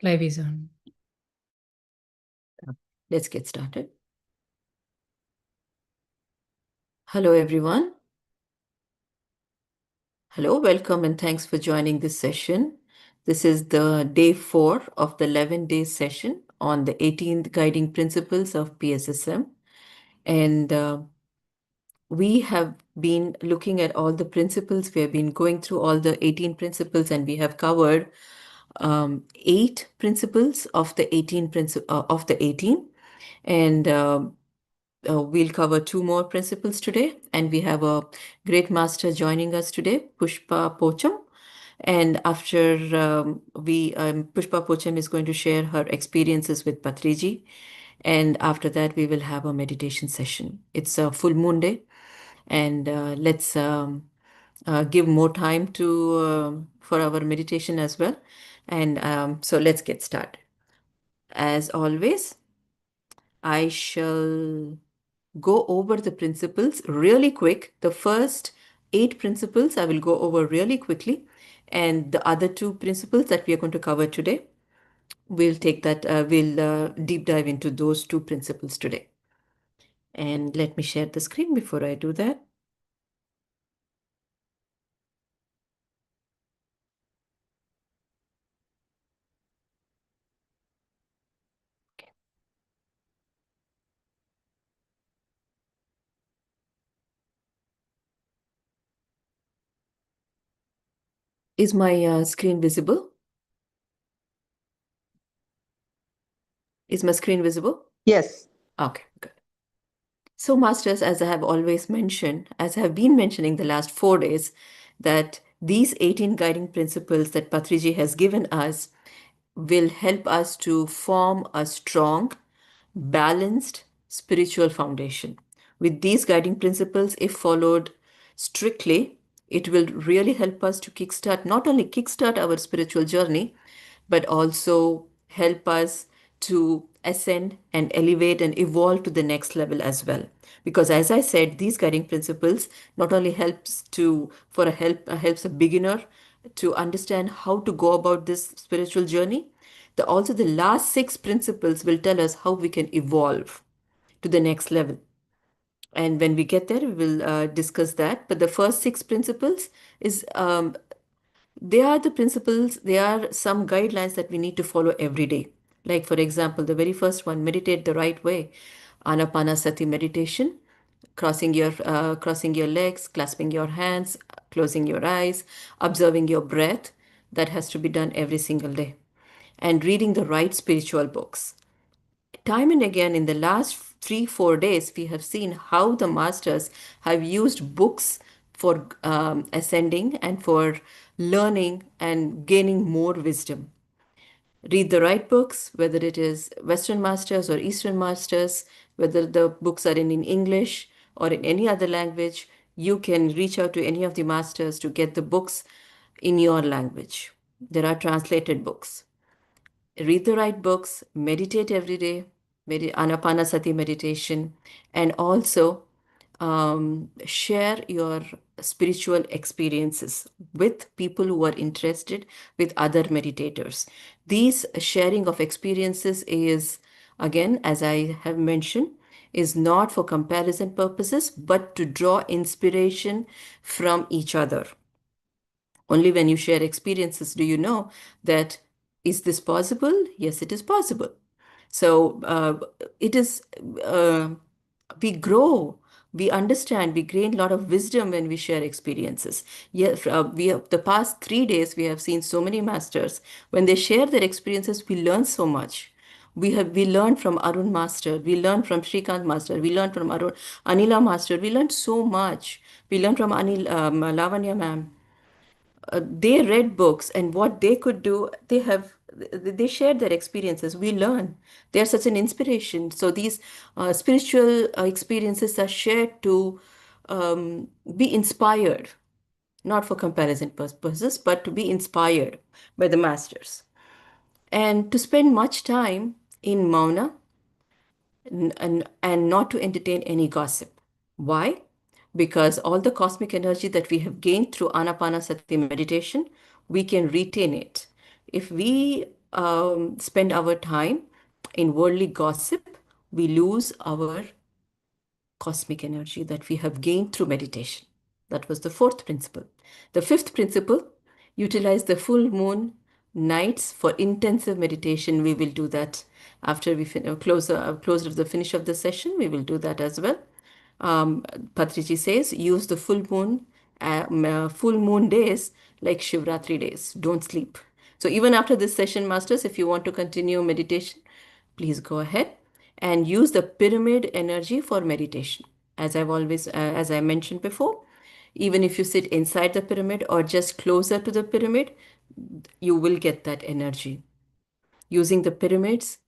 Live is on. Let's get started. Hello, everyone. Hello, welcome, and thanks for joining this session. This is the day 4 of the 11-day session on the 18th guiding principles of PSSM. And we have been looking at all the principles. We have been going through all the 18 principles, and we have covered 8 principles of the 18. And we'll cover 2 more principles today, and we have a great master joining us today, Pushpa Pocham. And after Pushpa Pocham is going to share her experiences with Patriji, and after that we will have a meditation session. It's a full moon day, and let's give more time to for our meditation as well. And so let's get started. As always, I shall go over the principles really quick. The first 8 principles I will go over really quickly, and the other 2 principles that we are going to cover today, we'll deep dive into those 2 principles today. And let me share the screen before I do that. Is my screen visible? Is my screen visible? Yes. Okay, good. So, masters, as I have always mentioned, as I have been mentioning the last 4 days, that these 18 guiding principles that Patriji has given us will help us to form a strong, balanced spiritual foundation. With these guiding principles, if followed strictly, it will really help us to not only kickstart our spiritual journey, but also help us to ascend and elevate and evolve to the next level as well. Because as I said, these guiding principles not only helps a beginner to understand how to go about this spiritual journey, also the last 6 principles will tell us how we can evolve to the next level. And when we get there, we will discuss that. But the first 6 principles is they are the principles, they are some guidelines that we need to follow every day. Like, for example, the very first one, meditate the right way. Sati meditation, crossing your legs, clasping your hands, closing your eyes, observing your breath. That has to be done every single day. And reading the right spiritual books. Time and again in the last 3-4 days, we have seen how the masters have used books for ascending and for learning and gaining more wisdom. Read the right books, whether it is Western masters or Eastern masters, whether the books are in English or in any other language. You can reach out to any of the masters to get the books in your language. There are translated books. Read the right books, meditate every day, Anapanasati meditation, and also share your spiritual experiences with people who are interested, with other meditators. These sharing of experiences is, again, as I have mentioned, is not for comparison purposes, but to draw inspiration from each other. Only when you share experiences do you know that, is this possible? Yes, it is possible. So it is, we grow, we understand, we gain a lot of wisdom when we share experiences. Yes, the past 3 days, we have seen so many masters. When they share their experiences, we learn so much. We learned from Arun Master, we learned from Sreekanth Master, we learned from Anila Master, we learned so much. We learned from Lavanya Ma'am. They read books, and what they could do, they shared their experiences. We learn. They are such an inspiration. So these spiritual experiences are shared to be inspired, not for comparison purposes, but to be inspired by the masters, and to spend much time in mauna, and not to entertain any gossip. Why? Because all the cosmic energy that we have gained through Anapanasati meditation, we can retain it. If we spend our time in worldly gossip, we lose our cosmic energy that we have gained through meditation. That was the fourth principle. The fifth principle, utilize the full moon nights for intensive meditation. We will do that after we close of the finish of the session. We will do that as well. Um, Patriji says, use the full moon days like Shivratri days. Don't sleep. So even after this session, masters, if you want to continue meditation, please go ahead and use the pyramid energy for meditation. As I mentioned before, even if you sit inside the pyramid or just closer to the pyramid, you will get that energy. Using the pyramids,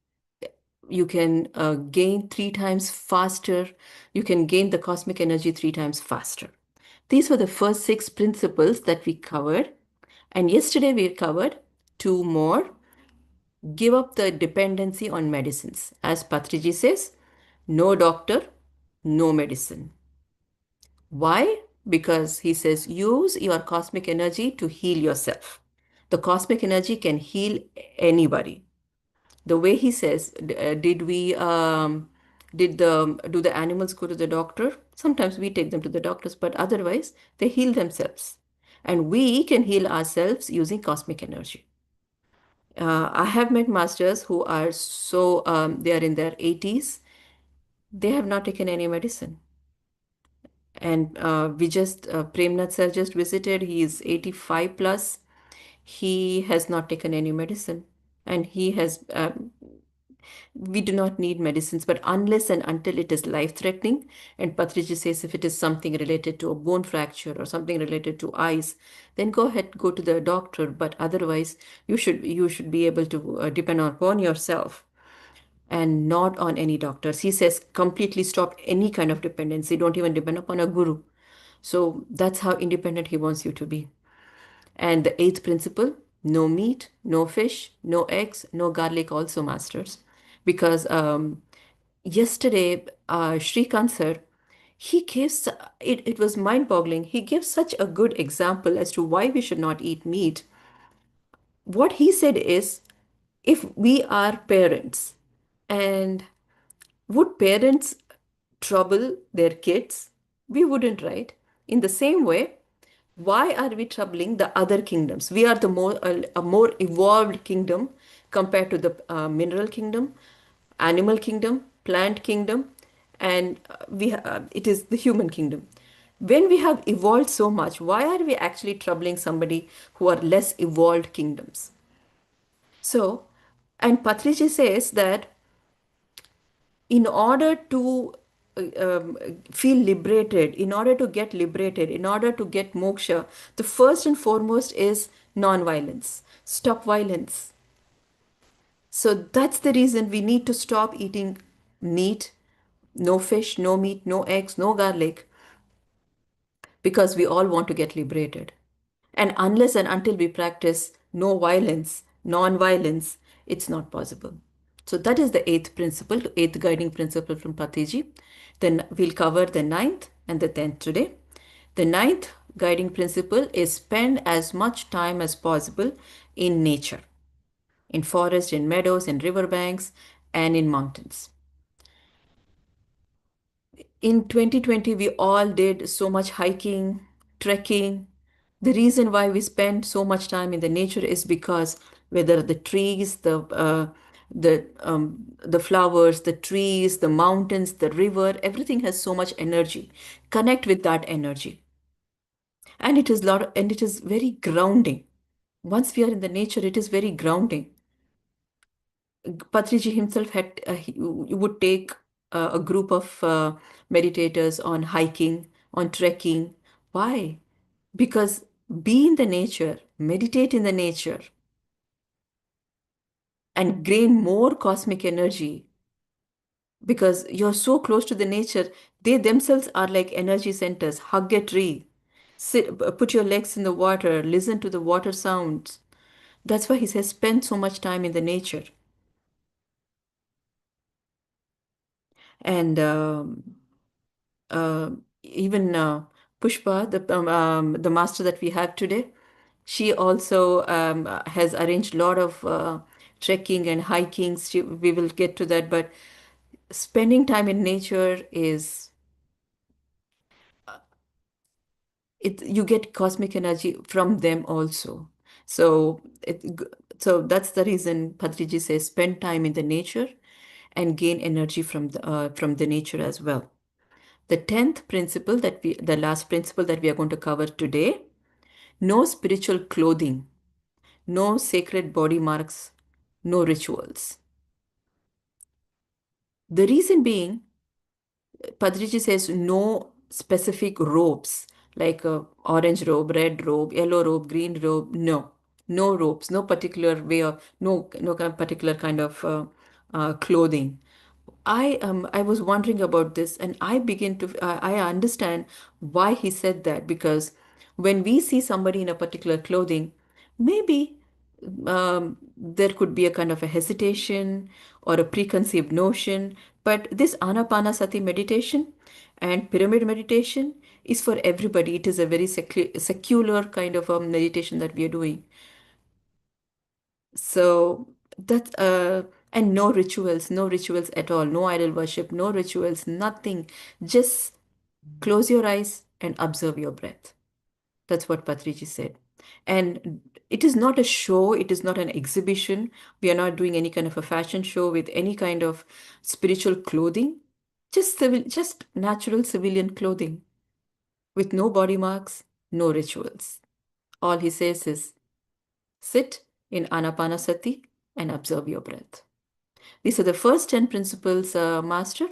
you can gain 3 times faster. You can gain the cosmic energy 3 times faster. These were the first 6 principles that we covered. And yesterday we covered 2 more. Give up the dependency on medicines. As Patriji says, no doctor, no medicine. Why? Because he says, use your cosmic energy to heal yourself. The cosmic energy can heal anybody. The way he says, did the do the animals go to the doctor? Sometimes we take them to the doctors, but otherwise they heal themselves. And we can heal ourselves using cosmic energy. I have met masters who are they are in their 80s. They have not taken any medicine. And Premnath sir just visited. He is 85 plus. He has not taken any medicine. And we do not need medicines, but unless and until it is life threatening, and Patriji says if it is something related to a bone fracture or something related to eyes, then go ahead, go to the doctor. But otherwise, you should be able to depend upon yourself and not on any doctors. He says completely stop any kind of dependency. Don't even depend upon a guru. So that's how independent he wants you to be. And the eighth principle, no meat, no fish, no eggs, no garlic, also, masters. Because yesterday, Sreekanth sir, it was mind boggling. He gives such a good example as to why we should not eat meat. What he said is, if we are parents, and would parents trouble their kids? We wouldn't, right? In the same way, why are we troubling the other kingdoms? We are a more evolved kingdom compared to the mineral kingdom, animal kingdom, plant kingdom, and it is the human kingdom. When we have evolved so much, why are we actually troubling somebody who are less evolved kingdoms? So, and Patriji says that in order to feel liberated, in order to get liberated, in order to get moksha, the first and foremost is non-violence. Stop violence. So that's the reason we need to stop eating meat, no fish, no meat, no eggs, no garlic, because we all want to get liberated. And unless and until we practice no violence, non violence, it's not possible. So that is the eighth principle, eighth guiding principle from Patiji. Then we'll cover the ninth and the 10th today. The ninth guiding principle is spend as much time as possible in nature, in forest, in meadows, in riverbanks, and in mountains. In 2020, we all did so much hiking, trekking. The reason why we spend so much time in the nature is because whether the trees, the flowers, the trees, the mountains, the river, everything has so much energy. Connect with that energy, and it is very grounding. Once we are in the nature, it is very grounding. Patriji himself he would take a group of meditators on hiking, on trekking. Why? Because be in the nature, meditate in the nature, and gain more cosmic energy because you're so close to the nature. They themselves are like energy centers. Hug a tree, put your legs in the water, listen to the water sounds. That's why he says spend so much time in the nature. And even Pushpa, the master that we have today, she also has arranged a lot of trekking and hiking. We will get to that, but spending time in nature is it. You get cosmic energy from them also. So so that's the reason Patriji says spend time in the nature and gain energy from the nature as well. The 10th principle the last principle that we are going to cover today: no spiritual clothing, no sacred body marks, no rituals. The reason being, Padriji says no specific robes like orange robe, red robe, yellow robe, green robe. No, no robes, no particular way of no particular kind of clothing. I was wondering about this, and I understand why he said that, because when we see somebody in a particular clothing, maybe there could be a kind of a hesitation or a preconceived notion. But this Anapanasati meditation and pyramid meditation is for everybody. It is a very secular kind of a meditation that we are doing. So that and no rituals at all, no idol worship, no rituals, nothing. Just close your eyes and observe your breath. That's what Patriji said. And it is not a show, it is not an exhibition. We are not doing any kind of a fashion show with any kind of spiritual clothing. Just natural civilian clothing with no body marks, no rituals. All he says is sit in Anapanasati and observe your breath. These are the first 10 principles, Master.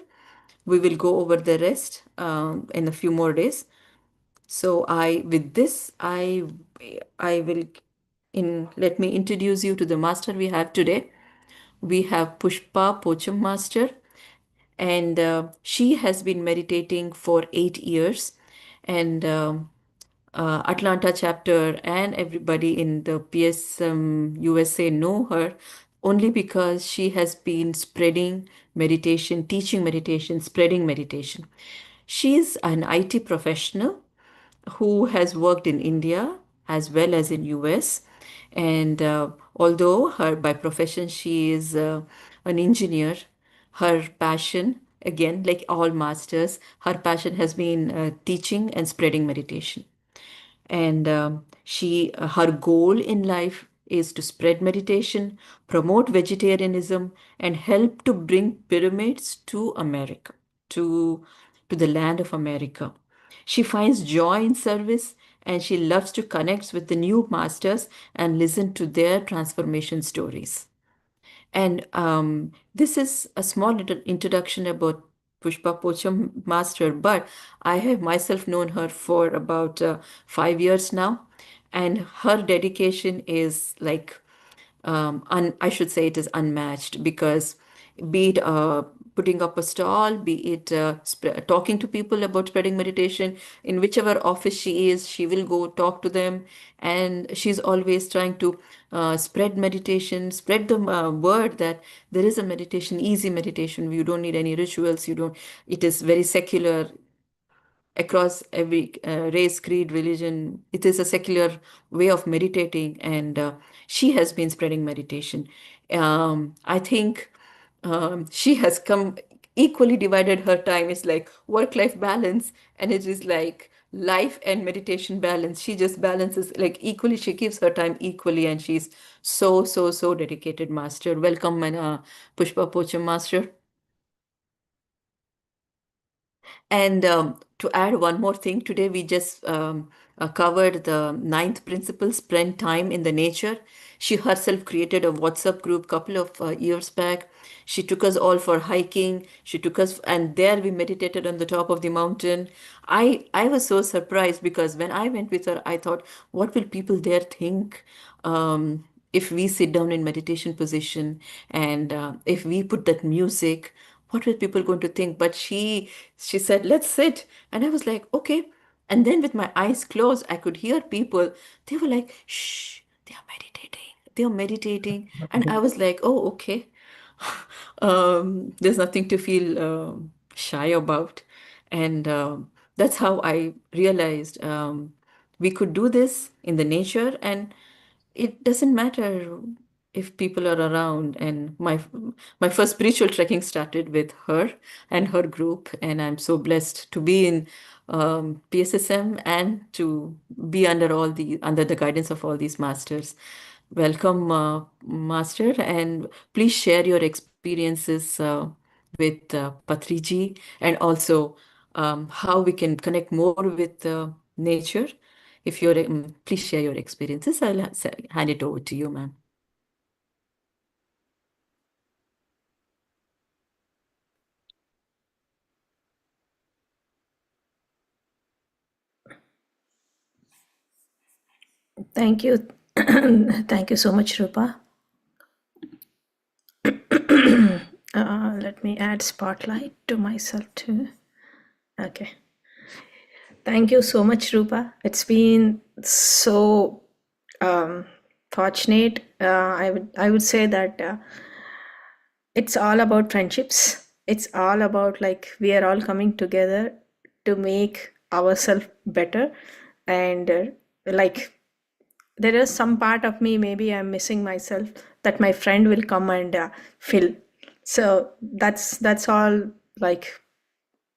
We will go over the rest in a few more days. So with this, I will, let me introduce you to the master we have today. We have Pushpa Pocham Master, and she has been meditating for 8 years. And Atlanta chapter and everybody in the PSM USA know her only because she has been spreading meditation, teaching meditation, spreading meditation. She is an IT professional who has worked in India as well as in US. And although her by profession she is an engineer, her passion, again, like all masters, her passion has been teaching and spreading meditation. And her goal in life is to spread meditation, promote vegetarianism, and help to bring pyramids to America, to to the land of America. She finds joy in service, and she loves to connect with the new masters and listen to their transformation stories. And this is a small little introduction about Pushpa Pocham Master, but I have myself known her for about 5 years now, and her dedication is like I should say it is unmatched, because be it putting up a stall, be it talking to people about spreading meditation, in whichever office she is, she will go talk to them, and she's always trying to spread meditation, spread the word that there is a meditation, easy meditation. You don't need any rituals. You don't. It is very secular across every race, creed, religion. It is a secular way of meditating, and she has been spreading meditation. I think she has come equally divided her time. It's like work-life balance, and it is like life and meditation balance. She just balances like equally. She gives her time equally, and she's so dedicated, Master. Welcome, Pushpa Pocham, Master. And to add one more thing, today we just covered the ninth principle, spend time in the nature. She herself created a WhatsApp group couple of years back. She took us all for hiking. She took us, and there we meditated on the top of the mountain. I was so surprised, because when I went with her, I thought, what will people there think? If we sit down in meditation position, and if we put that music, what were people going to think? But she said, let's sit. And I was like, okay. And then with my eyes closed, I could hear people. They were like, shh, they are meditating. They are meditating. And I was like, oh, okay. There's nothing to feel shy about. And that's how I realized we could do this in the nature, and it doesn't matter. if people are around. And my first spiritual trekking started with her and her group, and I'm so blessed to be in PSSM and to be under the guidance of all these masters. Welcome, master, and please share your experiences with Patriji, and also how we can connect more with nature. If you're, please share your experiences. I'll hand it over to you, ma'am. Thank you. Thank you so much, Rupa. Let me add spotlight to myself too. Okay. Thank you so much, Rupa. It's been so fortunate. I would say that it's all about friendships. It's all about like we are all coming together to make ourselves better, and like there is some part of me, maybe I'm missing myself, that my friend will come and fill. So that's all like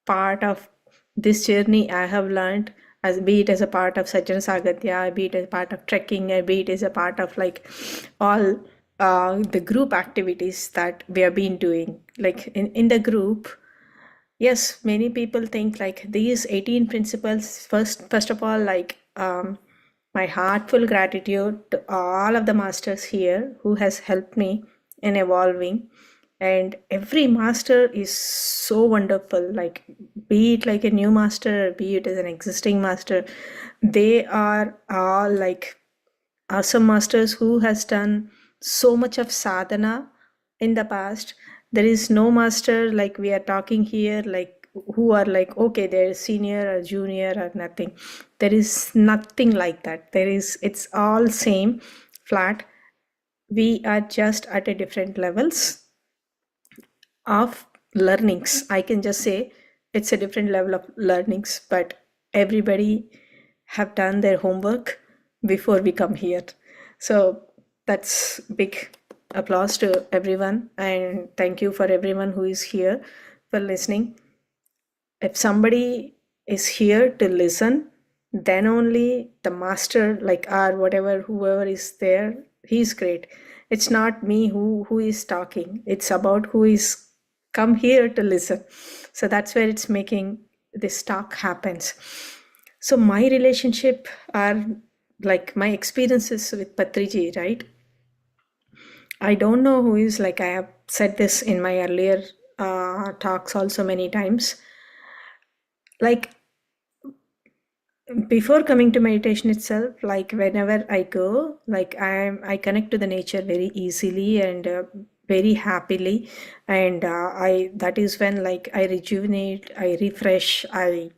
part of this journey I have learned, as be it as a part of Sajjana Sagatya, be it as a part of trekking, or be it as a part of like all the group activities that we have been doing. Like in the group, yes, many people think like these 18 principles. First of all, like my heartful gratitude to all of the masters here who has helped me in evolving. And every master is so wonderful. Like be it like a new master, or be it as an existing master, they are all like awesome masters who has done so much of sadhana in the past. There is no master like we are talking here like who are like okay, they're senior or junior or nothing. There is nothing like that. There is, it's all same flat. We are just at a different levels of learnings. I can just say it's a different level of learnings, but everybody have done their homework before we come here. So that's big applause to everyone, and thank you for everyone who is here for listening. If somebody is here to listen, then only the master, like or whatever, whoever is there, he's great. It's not me who is talking. It's about who is come here to listen. So that's where it's making this talk happens. So my relationship are like my experiences with Patriji, right? I don't know who is like, I have said this in my earlier talks also many times. Like before coming to meditation itself, like whenever I go, like I connect to the nature very easily and very happily, and I that is when like I rejuvenate, I refresh, I,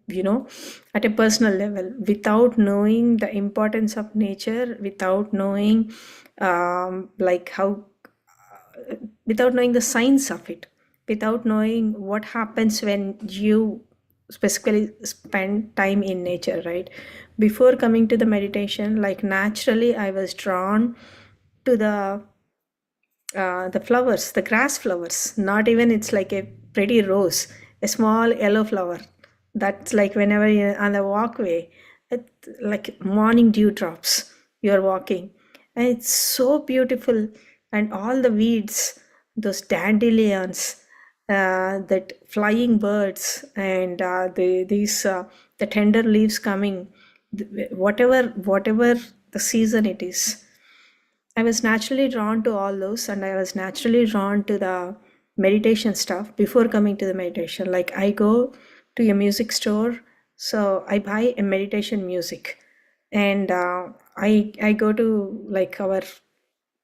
you know, at a personal level, without knowing the importance of nature, without knowing like how, without knowing the science of it, without knowing what happens when you specifically spend time in nature, right? Before coming to the meditation, like naturally I was drawn to the flowers, the grass flowers. Not even it's like a pretty rose, a small yellow flower. That's like whenever you're on the walkway, it, like morning dew drops, you're walking, and it's so beautiful. And all the weeds, those dandelions, that flying birds, and the tender leaves coming, whatever the season it is, I was naturally drawn to all those, and I was naturally drawn to the meditation stuff before coming to the meditation. Like I go to a music store, so I buy a meditation music, and I go to like our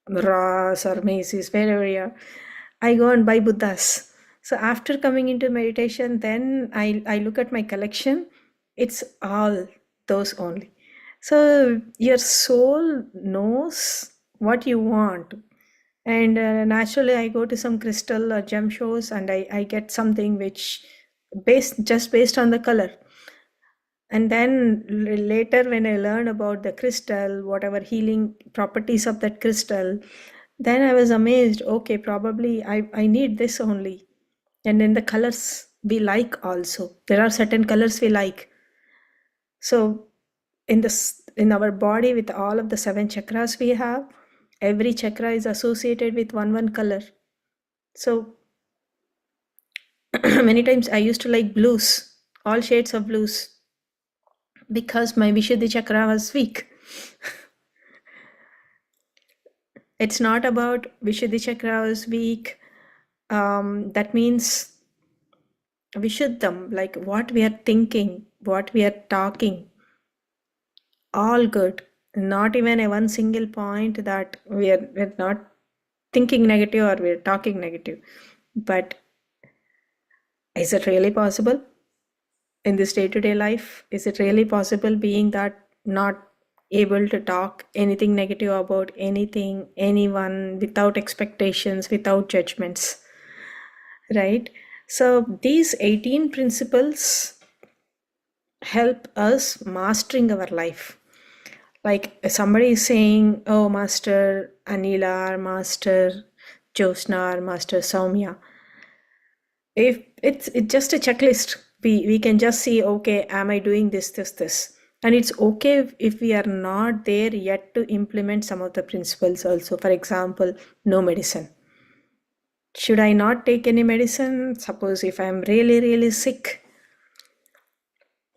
Ross or Macy's, wherever you are, I go and buy Buddhas. So after coming into meditation, then I look at my collection. It's all those only. So your soul knows what you want. And naturally, I go to some crystal or gem shows, and I get something which based on the color. And then later, when I learn about the crystal, whatever healing properties of that crystal, Then I was amazed. Okay, probably I need this only. And then the colors we like also. There are certain colors we like. So in our body with all of the seven chakras we have, every chakra is associated with one color. So many times I used to like blues, all shades of blues, because my Vishuddhi chakra was weak. It's not about Vishuddhi chakra was weak. That means Vishuddham, like what we are thinking, what we are talking, all good. Not even a one single point that we're not thinking negative or we're talking negative. But is it really possible in this day-to-day life? Is it really possible being that not able to talk anything negative about anything, anyone, without expectations, without judgments, right? So these 18 principles help us mastering our life. Like somebody is saying, oh, Master Anila, or Master Josna, or Master Soumya. If it's just a checklist, we can just see, okay, am I doing this? And it's okay if we are not there yet to implement some of the principles also. For example, no medicine. Should I not take any medicine? Suppose if I'm really, really sick,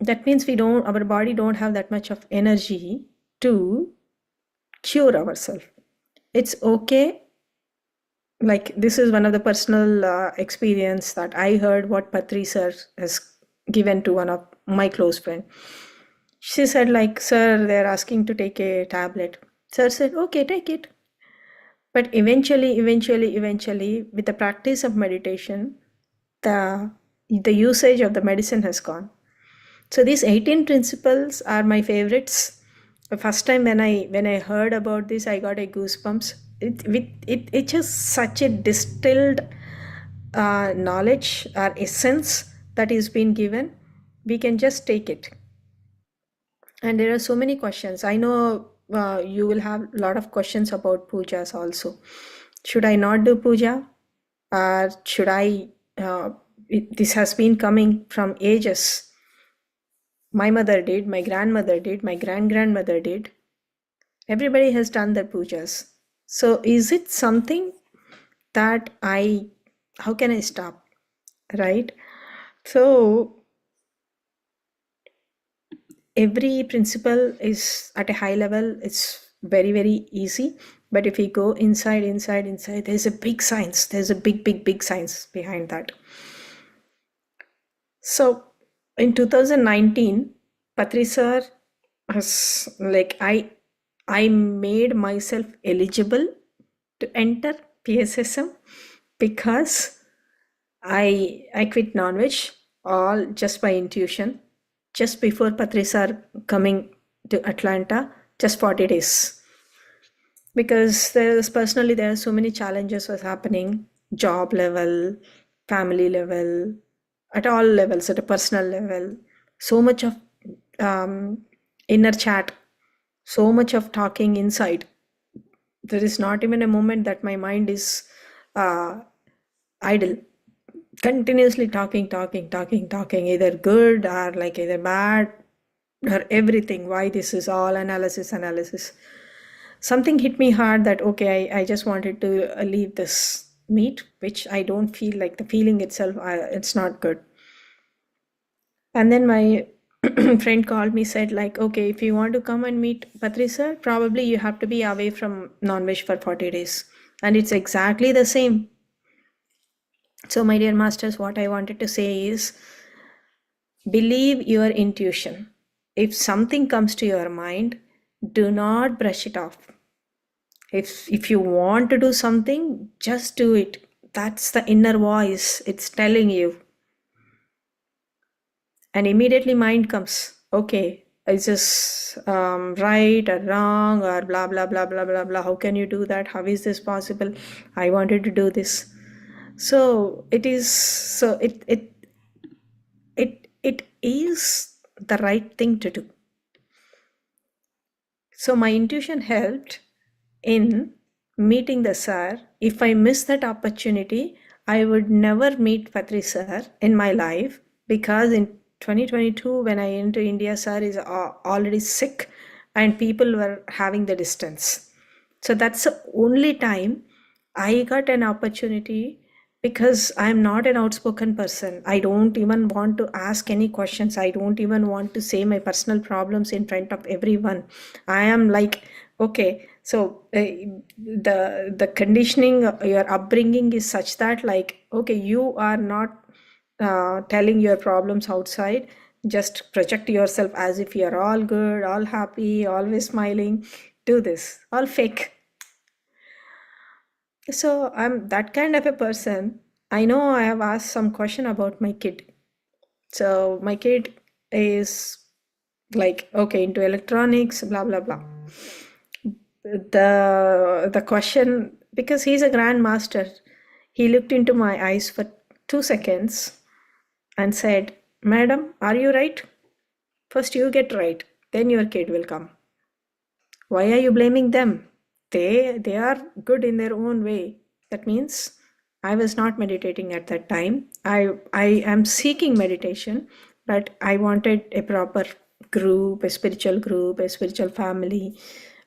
that means our body don't have that much of energy to cure ourselves. It's okay. Like this is one of the personal experience that I heard what Patri sir has given to one of my close friend. She said like, sir, they're asking to take a tablet. Sir said, okay, take it. But eventually, with the practice of meditation, the usage of the medicine has gone. So these 18 principles are my favorites. The first time when I heard about this, I got a goosebumps. It's just such a distilled knowledge or essence that is being given. We can just take it. And there are so many questions. I know you will have a lot of questions about pujas also. Should I not do puja? Or should I? This has been coming from ages. My mother did, my grandmother did, my grandmother did. Everybody has done their pujas. So is it something that how can I stop? Right? So every principle is at a high level, it's very, very easy. But if we go inside, there's a big science. There's a big science behind that. So in 2019, Patri sir has like I made myself eligible to enter PSSM because I quit non-veg all just by intuition, just before Patri sir coming to Atlanta, just 40 days. Because there are so many challenges was happening, job level, family level, at all levels, at a personal level, so much of inner chat, so much of talking inside. There is not even a moment that my mind is uh, idle, continuously talking, either good or like either bad or everything. Why this is all analysis. Something hit me hard that okay, I just wanted to leave this meet, which I don't feel like the feeling itself. It's not good. And then my friend called me, said like, okay, if you want to come and meet Patri sir, probably you have to be away from non-veg for 40 days. And it's exactly the same. So my dear masters, what I wanted to say is believe your intuition. If something comes to your mind, do not brush it off. If you want to do something, just do it. That's the inner voice. It's telling you. And immediately mind comes, okay, is this right or wrong or blah blah blah blah blah blah. How can you do that? How is this possible? I wanted to do this. So it is the right thing to do. So my intuition helped in meeting the sir. If I miss that opportunity, I would never meet Patri sir in my life, because in 2022, when I entered India, sir is already sick and people were having the distance. So that's the only time I got an opportunity, because I'm not an outspoken person. I don't even want to ask any questions. I don't even want to say my personal problems in front of everyone. I am like, okay, so the conditioning, your upbringing is such that, like, okay, you are not telling your problems outside. Just project yourself as if you're all good, all happy, always smiling. Do this, all fake. So I'm that kind of a person. I know I have asked some question about my kid. So my kid is like, okay, into electronics, blah blah blah. The question, because he's a grandmaster, he looked into my eyes for 2 seconds and said, "Madam, are you right? First you get right, then your kid will come. Why are you blaming them? They are good in their own way." That means I was not meditating at that time. I am seeking meditation, but I wanted a proper group, a spiritual family,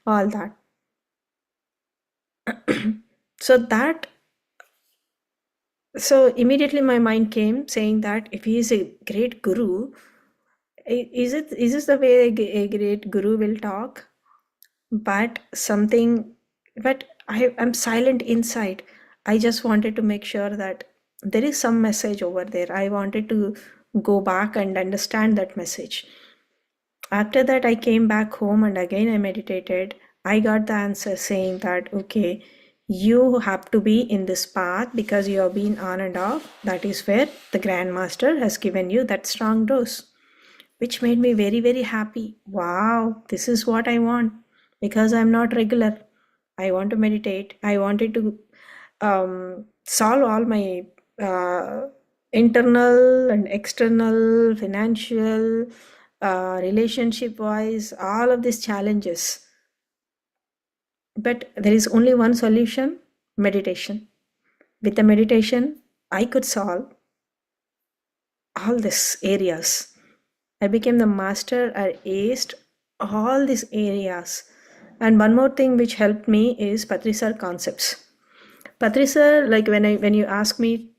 all that. So that, so immediately my mind came saying that if he is a great guru, is this the way a great guru will talk? But something, but I'm silent inside. I just wanted to make sure that there is some message over there. I wanted to go back and understand that message. After that, I came back home and again I meditated. I got the answer saying that, okay, you have to be in this path because you have been on and off. That is where the grandmaster has given you that strong dose, which made me very, very happy. Wow, this is what I want, because I'm not regular. I want to meditate. I wanted to solve all my internal and external, financial, relationship wise, all of these challenges. But there is only one solution: meditation. With the meditation, I could solve all these areas. I became the master. I aced all these areas. And one more thing which helped me is Patrisar concepts. Patrisar, like when you ask me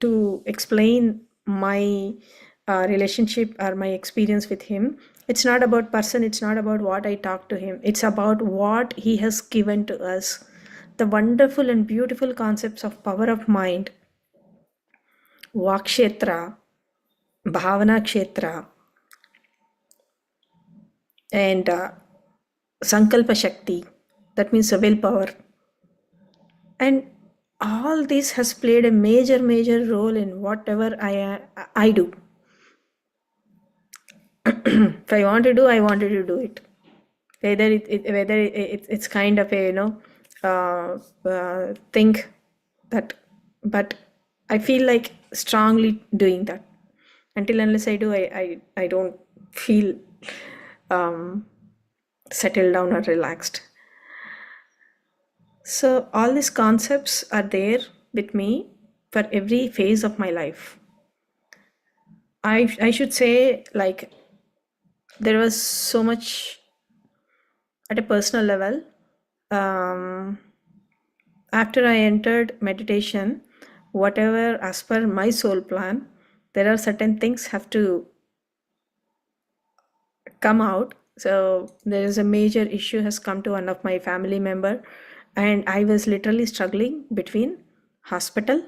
to explain my relationship or my experience with him, it's not about person, it's not about what I talk to him, it's about what he has given to us. The wonderful and beautiful concepts of power of mind, Vakshetra, Bhavana Kshetra, and Sankalpa Shakti, that means the willpower. And all this has played a major, major role in whatever I do. If I want to do, I wanted to do it. It's kind of a, think that, but I feel like strongly doing that. Until unless I do, I don't feel um, settled down or relaxed. So all these concepts are there with me for every phase of my life. I should say, like, there was so much at a personal level. After I entered meditation, whatever as per my soul plan, there are certain things have to come out. So there is a major issue has come to one of my family member, and I was literally struggling between hospital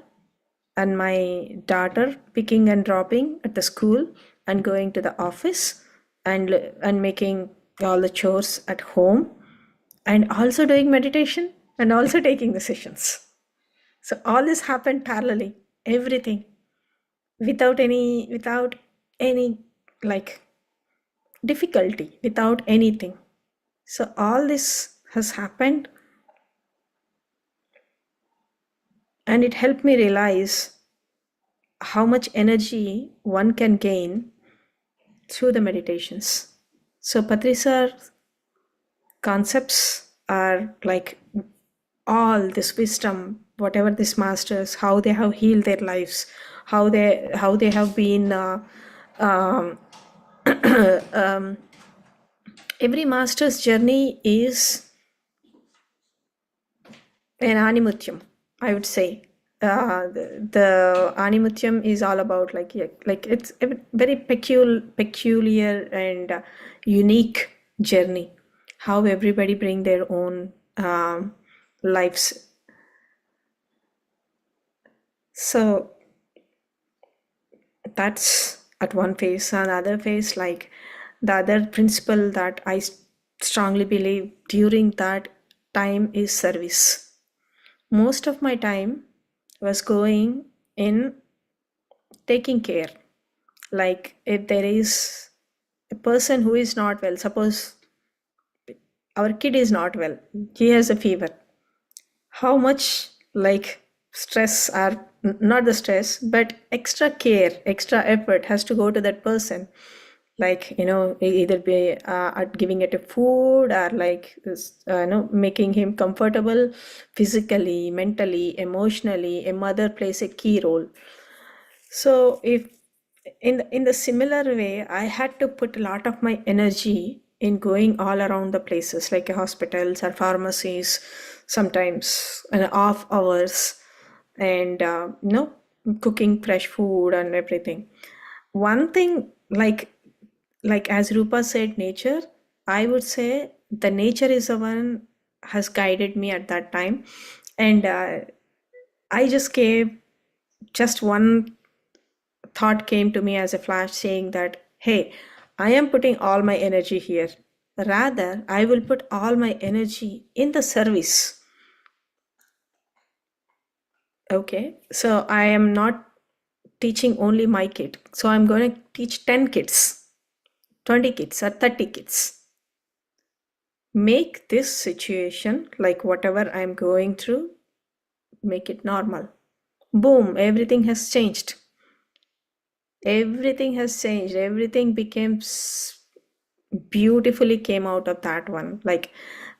and my daughter picking and dropping at the school and going to the office, and making all the chores at home, and also doing meditation and also taking the sessions. So all this happened parallelly, everything, without any like difficulty, without anything. So all this has happened, and it helped me realize how much energy one can gain through the meditations. So Patrisar concepts are like all this wisdom, whatever these masters, how they have healed their lives, how they have been um, every master's journey is an animutium, I would say. The animutium is all about like, yeah, like it's a very peculiar and unique journey. How everybody bring their own lives. So that's at one phase. Another phase, like the other principle that I strongly believe during that time is service. Most of my time was going in taking care. Like if there is a person who is not well, suppose our kid is not well, he has a fever. How much like stress or not the stress, but extra care, extra effort has to go to that person. Like, either be at giving it a food or like making him comfortable physically, mentally, emotionally. A mother plays a key role. So if in the similar way, I had to put a lot of my energy in going all around the places like hospitals or pharmacies, sometimes off hours, and cooking fresh food and everything. One thing, like as Rupa said, nature, I would say the nature is the one has guided me at that time. And I just gave just one thought came to me as a flash saying that, hey, I am putting all my energy here. Rather, I will put all my energy in the service. Okay, so I am not teaching only my kid. So I'm going to teach 10 kids, 20 kids, or 30 kids. Make this situation, like whatever I'm going through, make it normal. Boom, everything has changed. Everything has changed. Everything became beautifully came out of that one. Like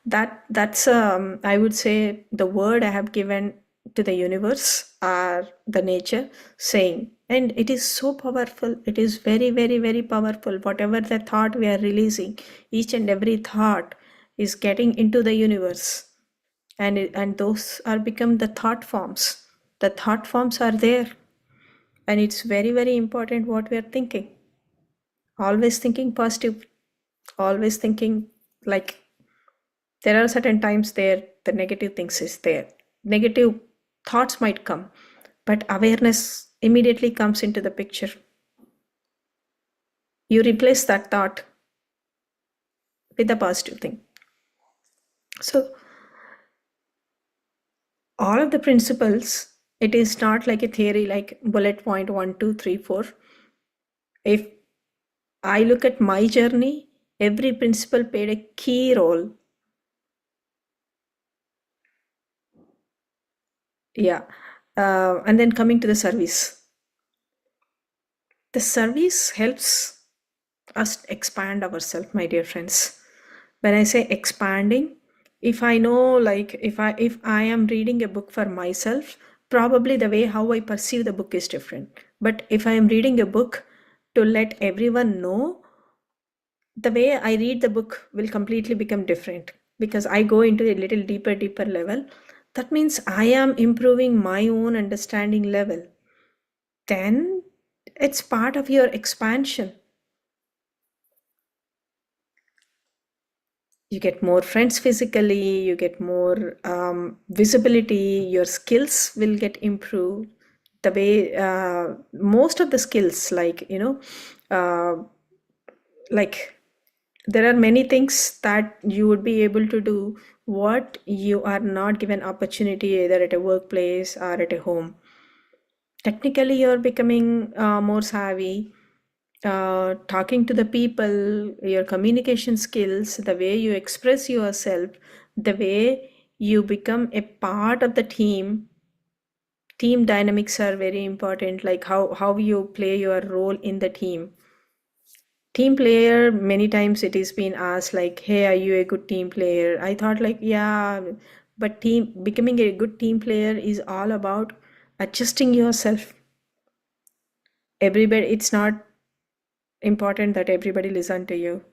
that's I would say the word I have given to the universe or the nature saying, and it is so powerful. It is very, very, very powerful. Whatever the thought we are releasing, each and every thought is getting into the universe, and those are become the thought forms. The thought forms are there, and it's very, very important what we are thinking. Always thinking positive, always thinking like there are certain times there the negative things is there. Negative thoughts might come, but awareness immediately comes into the picture. You replace that thought with a positive thing. So all of the principles, it is not like a theory like bullet point 1, 2, 3, 4. If I look at my journey, every principle played a key role. Yeah. And then coming to the service. The service helps us expand ourselves, my dear friends. When I say expanding, if I know, like if I am reading a book for myself, probably the way how I perceive the book is different. But if I am reading a book to let everyone know, the way I read the book will completely become different because I go into a little deeper level. That means I am improving my own understanding level. Then it's part of your expansion. You get more friends physically, you get more visibility, your skills will get improved. The way most of the skills, like there are many things that you would be able to do what you are not given opportunity either at a workplace or at a home. Technically you're becoming more savvy, talking to the people, your communication skills, the way you express yourself, the way you become a part of the team dynamics are very important, like how you play your role in the team player. Many times it is been asked like, hey, are you a good team player? I thought like, yeah, But becoming a good team player is all about adjusting yourself. Everybody, it's not important that everybody listen to you,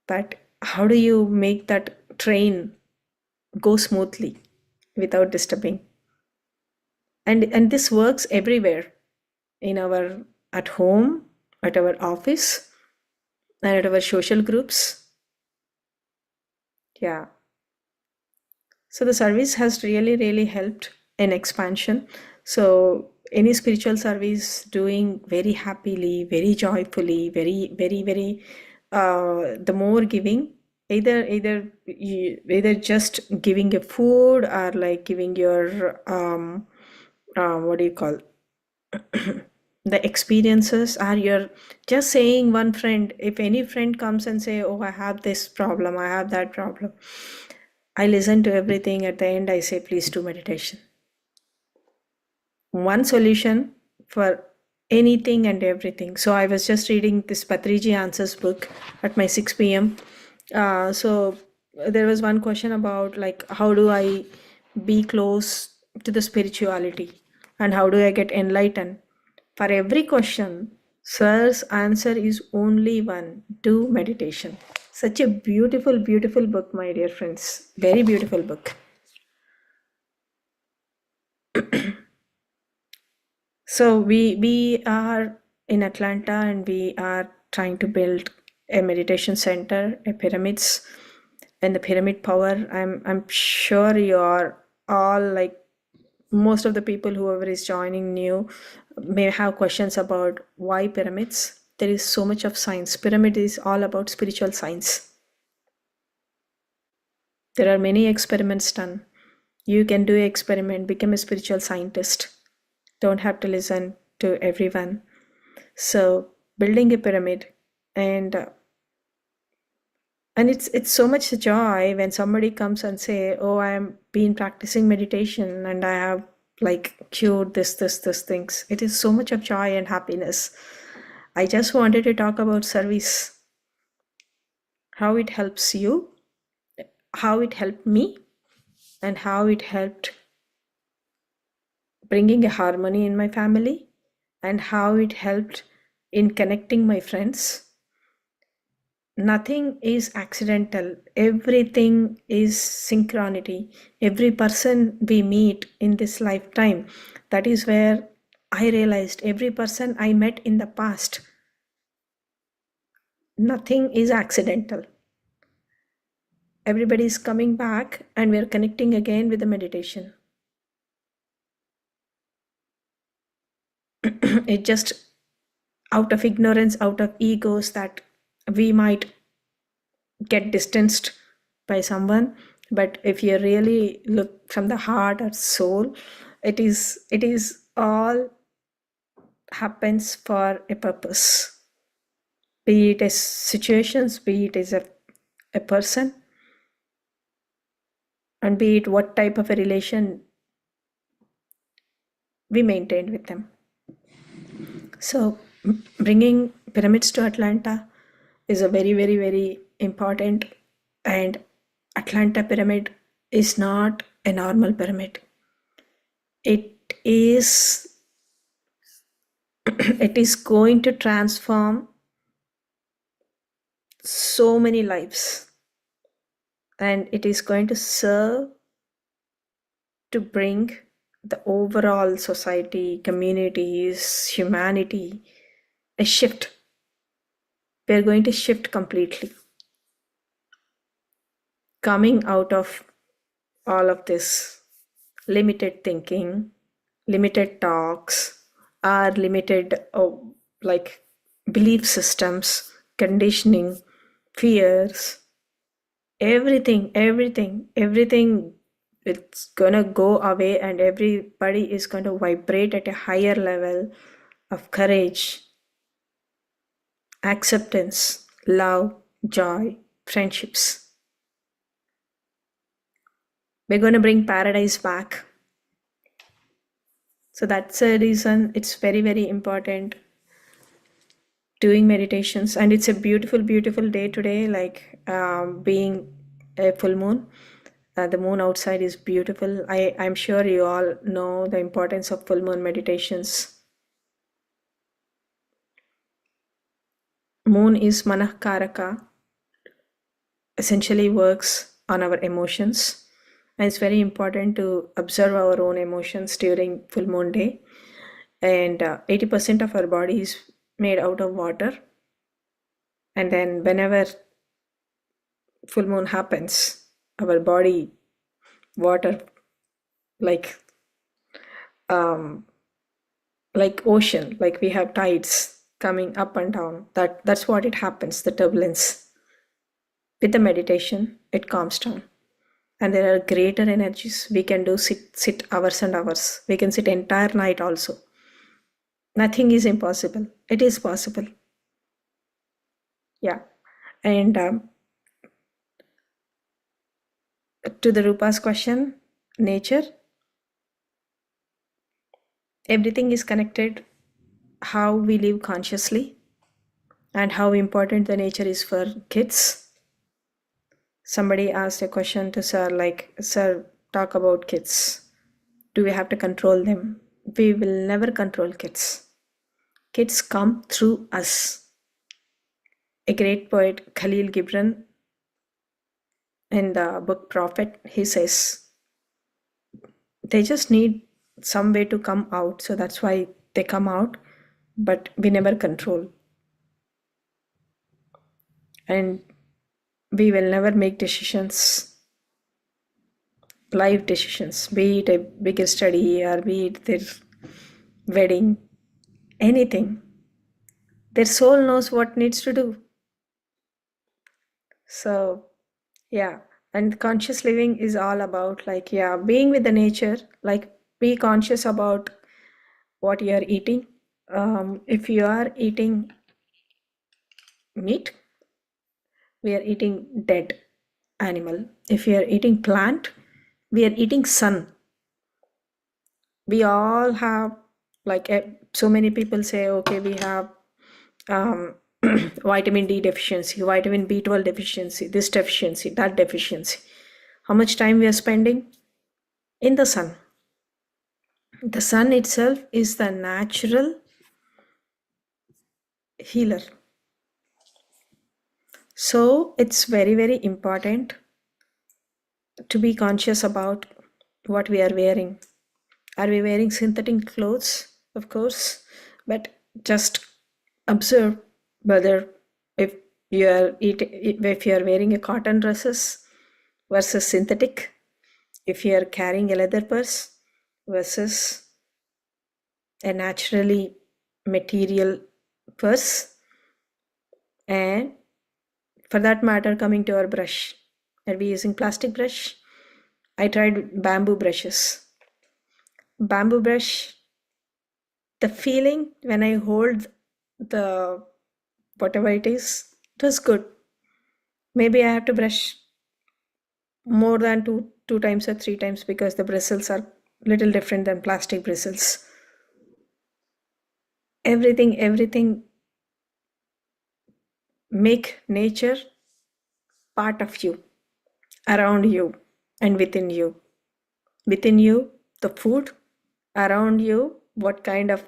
but how do you make that train go smoothly without disturbing? And this works everywhere, in our at home, at our office, and at our social groups. Yeah. So the service has really, really helped in expansion. So any spiritual service doing very happily, very joyfully, very, very, very, the more giving, either just giving a food, or like giving your what do you call, the experiences, are your just saying one friend, if any friend comes and say, oh, I have this problem, I have that problem, I listen to everything. At the end, I say, please do meditation. One solution for anything and everything. So I was just reading this Patriji Answers book at my 6 p.m. So there was one question about, like, how do I be close to the spirituality, and how do I get enlightened? For every question, Sir's answer is only one: do meditation. Such a beautiful, beautiful book, my dear friends. Very beautiful book. So we are in Atlanta, and we are trying to build a meditation center, a pyramids, and the pyramid power. I'm sure you're all like, most of the people, whoever is joining new, may have questions about why pyramids. There is so much of science. Pyramid is all about spiritual science. There are many experiments done. You can do an experiment, become a spiritual scientist. Don't have to listen to everyone. So building a pyramid, and it's so much joy when somebody comes and say, oh, I'm been practicing meditation and I have like cured this things. It is so much of joy and happiness. I just wanted to talk about service, how it helps you, how it helped me, and how it helped bringing a harmony in my family, and how it helped in connecting my friends. Nothing is accidental. Everything is synchronity. Every person we meet in this lifetime, that is where I realized every person I met in the past, nothing is accidental. Everybody is coming back, and we're connecting again with the meditation. It just out of ignorance, out of egos, that we might get distanced by someone, but if you really look from the heart or soul, it is all happens for a purpose, be it as situations, be it as a person, and be it what type of a relation we maintain with them. So bringing pyramids to Atlanta is a very, very, very important. And Atlanta pyramid is not a normal pyramid. It is it is going to transform so many lives, and it is going to serve to bring the overall society, communities, humanity a shift. We're going to shift completely, coming out of all of this limited thinking, limited talks, or limited like belief systems, conditioning, fears, everything, it's gonna go away, and everybody is going to vibrate at a higher level of courage, acceptance, love, joy, friendships. We're going to bring paradise back. So that's a reason it's very, very important doing meditations. And it's a beautiful, beautiful day today, like being a full moon. The moon outside is beautiful. I'm sure you all know the importance of full moon meditations. Moon is Manahkaraka, essentially works on our emotions. And it's very important to observe our own emotions during full moon day. And 80% of our body is made out of water. And then whenever full moon happens, our body, water, like um, like ocean, like we have tides coming up and down. That's what it happens, the turbulence. With the meditation, it calms down. And there are greater energies. We can do sit hours and hours. We can sit entire night also. Nothing is impossible. It is possible. Yeah. And to the Rupa's question, nature, everything is connected. How we live consciously and how important the nature is for kids. Somebody asked a question to Sir, like, Sir, talk about kids. Do we have to control them? We will never control kids. Kids come through us. A great poet, Khalil Gibran, in the book Prophet, he says, they just need some way to come out. So that's why they come out, but we never control. And we will never make decisions, life decisions, be it a bigger study or be it their wedding, anything. Their soul knows what needs to do. So, yeah. And conscious living is all about, like, yeah, being with the nature, like, be conscious about what you are eating. If you are eating meat, we are eating dead animal. If we are eating plant, we are eating sun. We all have, like, so many people say, okay, we have vitamin D deficiency, vitamin B12 deficiency, this deficiency, that deficiency. How much time we are spending in the sun? The sun itself is the natural healer. So it's very, very important to be conscious about what we are wearing. Are we wearing synthetic clothes? Of course, but just observe whether if you are if you are wearing a cotton dresses versus synthetic, if you are carrying a leather purse versus a naturally material purse, and for that matter, coming to our brush, are we using plastic brush? I tried bamboo brushes. Bamboo brush, the feeling when I hold the whatever it is, it was good. Maybe I have to brush more than two times or three times because the bristles are little different than plastic bristles. Everything make nature part of you, around you and within you. Within you, the food, around you, what kind of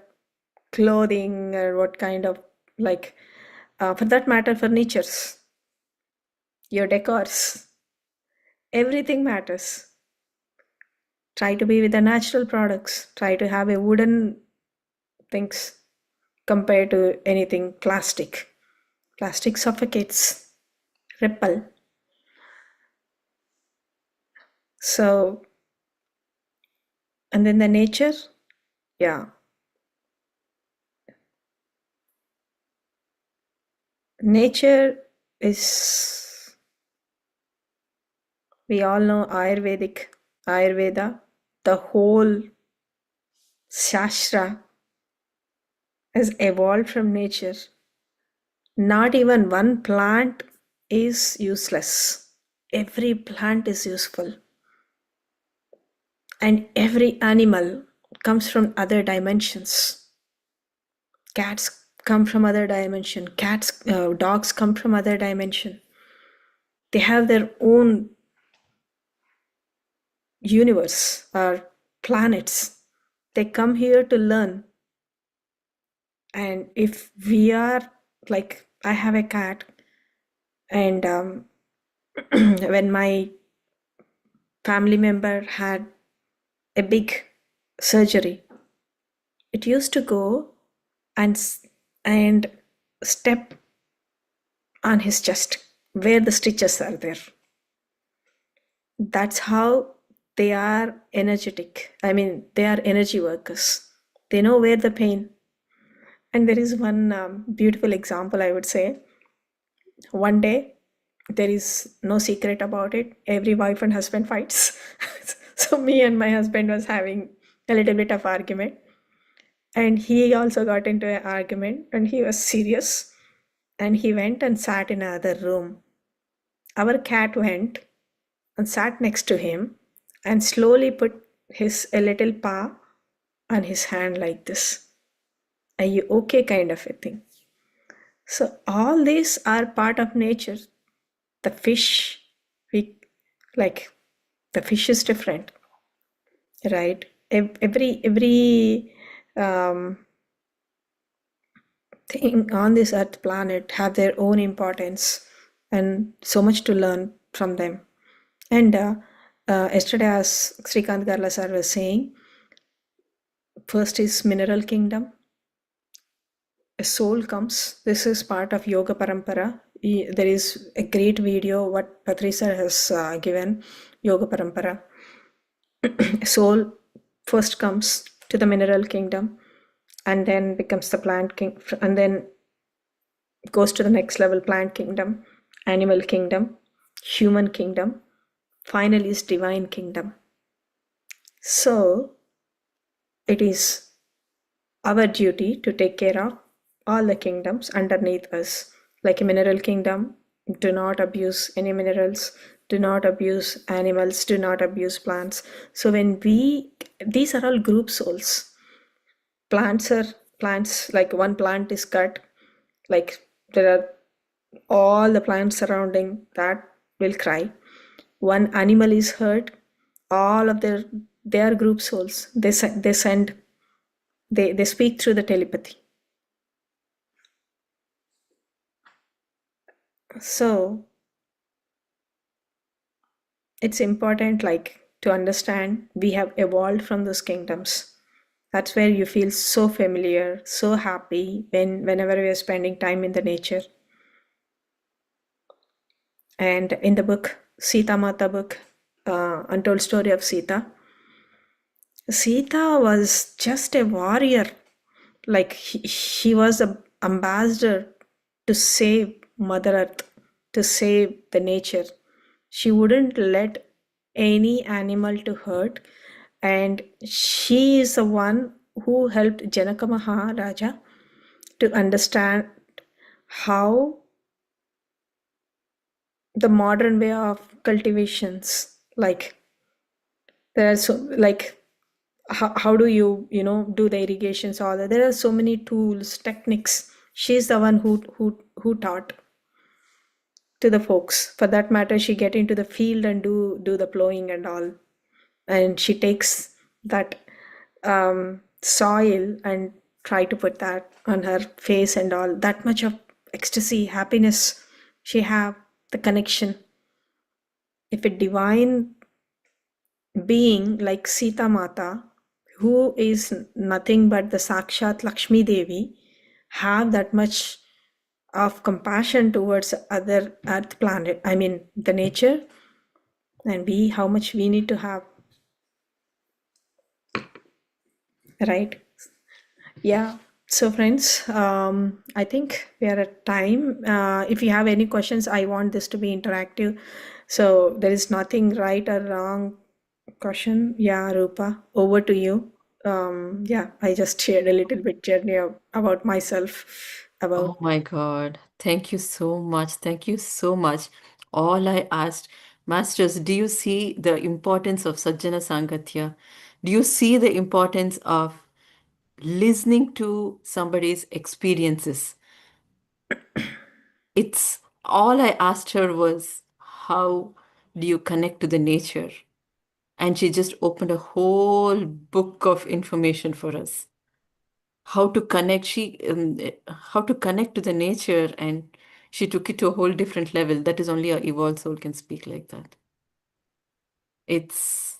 clothing or what kind of, like, for that matter, furnitures, your decors, everything matters. Try to be with the natural products. Try to have a wooden things compared to anything plastic. Plastic suffocates, repel. So, and then the nature, yeah. Nature is, we all know Ayurveda, the whole Shastra has evolved from nature. Not even one plant is useless. Every plant is useful. And every animal comes from other dimensions. Cats come from other dimension. Dogs come from other dimension. They have their own universe or planets. They come here to learn. And if we are like, I have a cat, and when my family member had a big surgery, it used to go and and step on his chest where the stitches are there. That's how they are energetic. I mean, they are energy workers. They know where the pain. And there is one beautiful example, I would say. One day, there is no secret about it. Every wife and husband fights. So me and my husband was having a little bit of argument, and he also got into an argument, and he was serious, and he went and sat in another room. Our cat went and sat next to him and slowly put his a little paw on his hand like this. Are you okay? Kind of a thing. So all these are part of nature. The fish, we like the fish is different, right? Every thing on this earth planet have their own importance and so much to learn from them. And yesterday, as Sreekanth Garla sir was saying, first is mineral kingdom. A soul comes. This is part of Yoga Parampara. There is a great video what Patri sir has given, Yoga Parampara. Soul first comes to the mineral kingdom and then becomes the plant king, and then goes to the next level, plant kingdom, animal kingdom, human kingdom, finally is divine kingdom. So it is our duty to take care of all the kingdoms underneath us. Like a mineral kingdom, do not abuse any minerals, do not abuse animals, do not abuse plants. So when these are all group souls. Plants, like one plant is cut, like there are all the plants surrounding that will cry. One animal is hurt, all of their group souls, they speak through the telepathy. So it's important, like, to understand we have evolved from those kingdoms. That's where you feel so familiar, so happy whenever we are spending time in the nature. And in the book, Sita Mata book, Untold Story of Sita, Sita was just a warrior. Like he was an ambassador to save Mother Earth, to save the nature. She wouldn't let any animal to hurt, and she is the one who helped Janaka Maharaja to understand how the modern way of cultivations, like there are so like how do you do the irrigations, all that. There are so many tools, techniques. She's the one who taught to the folks. For that matter, she get into the field and do the plowing and all, and she takes that soil and try to put that on her face and all. That much of ecstasy, happiness she have, the connection. If a divine being like Sita Mata, who is nothing but the Sakshat Lakshmi Devi, have that much of compassion towards other earth planet, I mean the nature, and how much we need to have, right? Yeah. So friends, I think we are at time. If you have any questions, I want this to be interactive. So there is nothing right or wrong question. Yeah, Rupa, over to you. Yeah, I just shared a little bit journey about myself, Oh about my God. Thank you so much. Thank you so much. All I asked, Masters, do you see the importance of Sajjana Sangatya? Do you see the importance of listening to somebody's experiences? It's all I asked her was, how do you connect to the nature? And she just opened a whole book of information for us. How to connect, how to connect to the nature, and she took it to a whole different level. That is only a evolved soul can speak like that. It's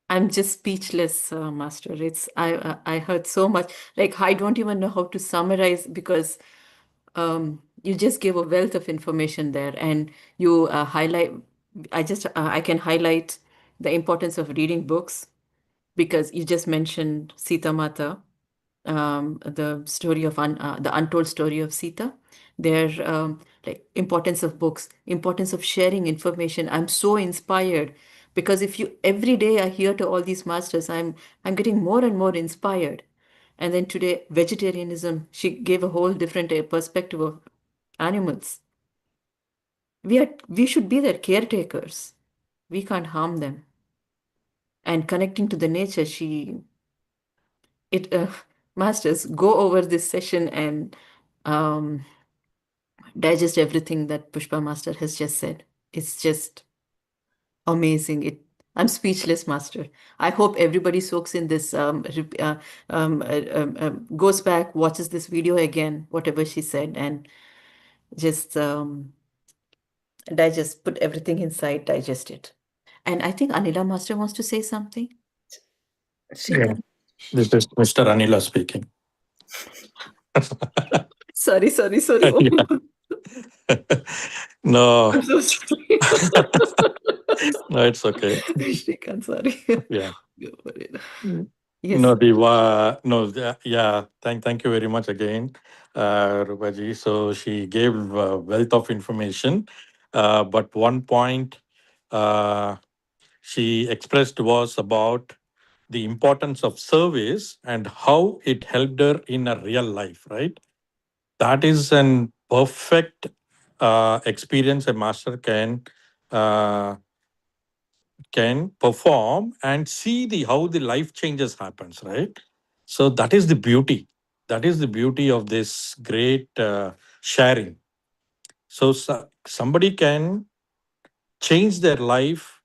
I'm just speechless, Master. I heard so much. Like I don't even know how to summarize because you just gave a wealth of information there, and you highlight. I can highlight the importance of reading books because you just mentioned Sita Mata, the story of the untold story of Sita. Their like importance of books, importance of sharing information. I'm so inspired because if you every day I hear to all these masters, I'm getting more and more inspired. And then today, vegetarianism. She gave a whole different perspective of animals. We should be their caretakers. We can't harm them. And connecting to the nature, it masters go over this session and um, digest everything that Pushpa Master has just said. It's just amazing. I'm speechless, Master. I hope everybody soaks in this, goes back, watches this video again, whatever she said, and just digest, put everything inside, digest it. And I think Anila Master wants to say something. Yeah, Sreekanth. this is Mr. Anila speaking. Sorry. Oh, Yeah. No, I'm so sorry. no, it's okay. Shrikant, sorry. Yeah. Go for it. No, Yes. no, yeah. Thank you very much again, Rupaji. So she gave wealth of information, but one point uh, she expressed was about the importance of service and how it helped her in a real life, right? That is an perfect experience a master uh, can perform and see the how the life changes happens, right? So that is the beauty. That is the beauty of this great sharing. So, somebody can change their life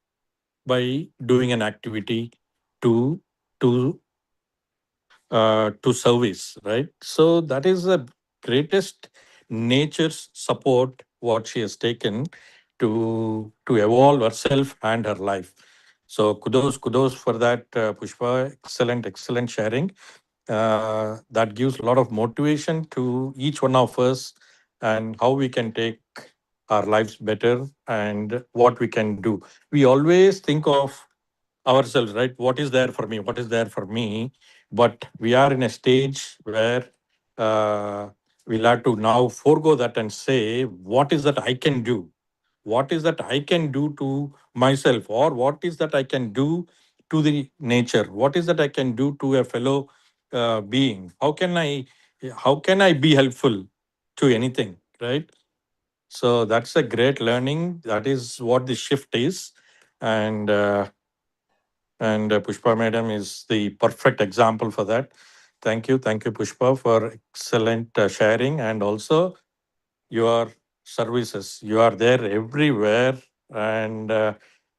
by doing an activity to to to service, right? So that is the greatest nature's support what she has taken to evolve herself and her life. So kudos for that, Pushpa. Excellent sharing. That gives a lot of motivation to each one of us and how we can take our lives better and what we can do. We always think of ourselves, right? What is there for me? What is there for me? But we are in a stage where we'll have to now forego that and say, what is that I can do? What is that I can do to myself? Or what is that I can do to the nature? What is that I can do to a fellow being? How can I be helpful to anything, right? So that's a great learning. That is what the shift is. And Pushpa Madam is the perfect example for that. Thank you, Pushpa, for excellent sharing and also your services. You are there everywhere, and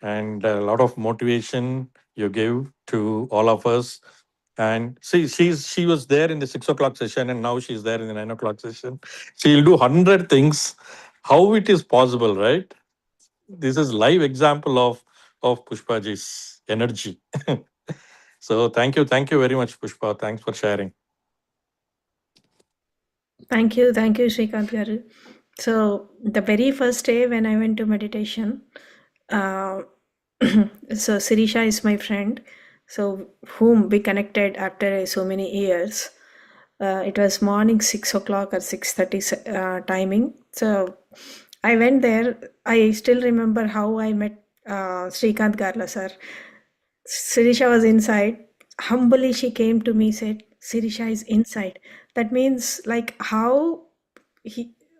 and a lot of motivation you give to all of us. And see, she was there in the 6 o'clock session, and now she's there in the 9 o'clock session. She'll do 100 things. How it is possible, right? This is live example of Pushpaji's energy. So thank you very much, Pushpa. Thanks for sharing. Thank you, Sreekanth garu. So the very first day when I went to meditation, uh, so Sirisha is my friend, so whom we connected after so many years. It was morning 6 o'clock or 6:30 timing. So I went there. I still remember how I met Sreekanth Garla sir. Sirisha was inside. Humbly, she came to me, said, Sirisha is inside. That means, like, how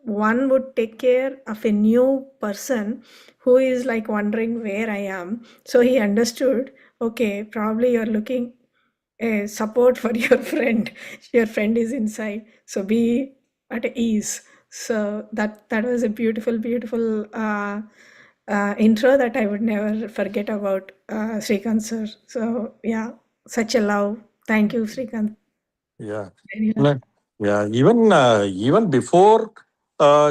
one would take care of a new person who is like wondering where I am. So he understood, okay, probably you're looking a support for your friend. Your friend is inside. So be at ease. So that was a beautiful intro that I would never forget about Sreekanth sir. So yeah, such a love. Thank you, Sreekanth. Yeah. Very much. No, yeah. Even before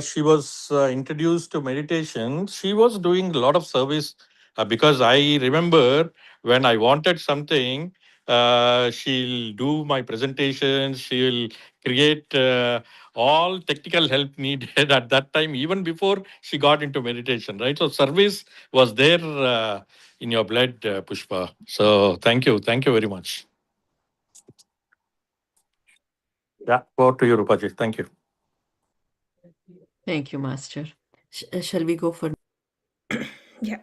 she was introduced to meditation, she was doing a lot of service because I remember when I wanted something, she'll do my presentations. She'll create all technical help needed at that time, even before she got into meditation. Right. So service was there in your blood, Pushpa. So thank you very much. Yeah. Over to you, Rupaji. Thank you. Thank you, Master. Shall we go for? Yeah.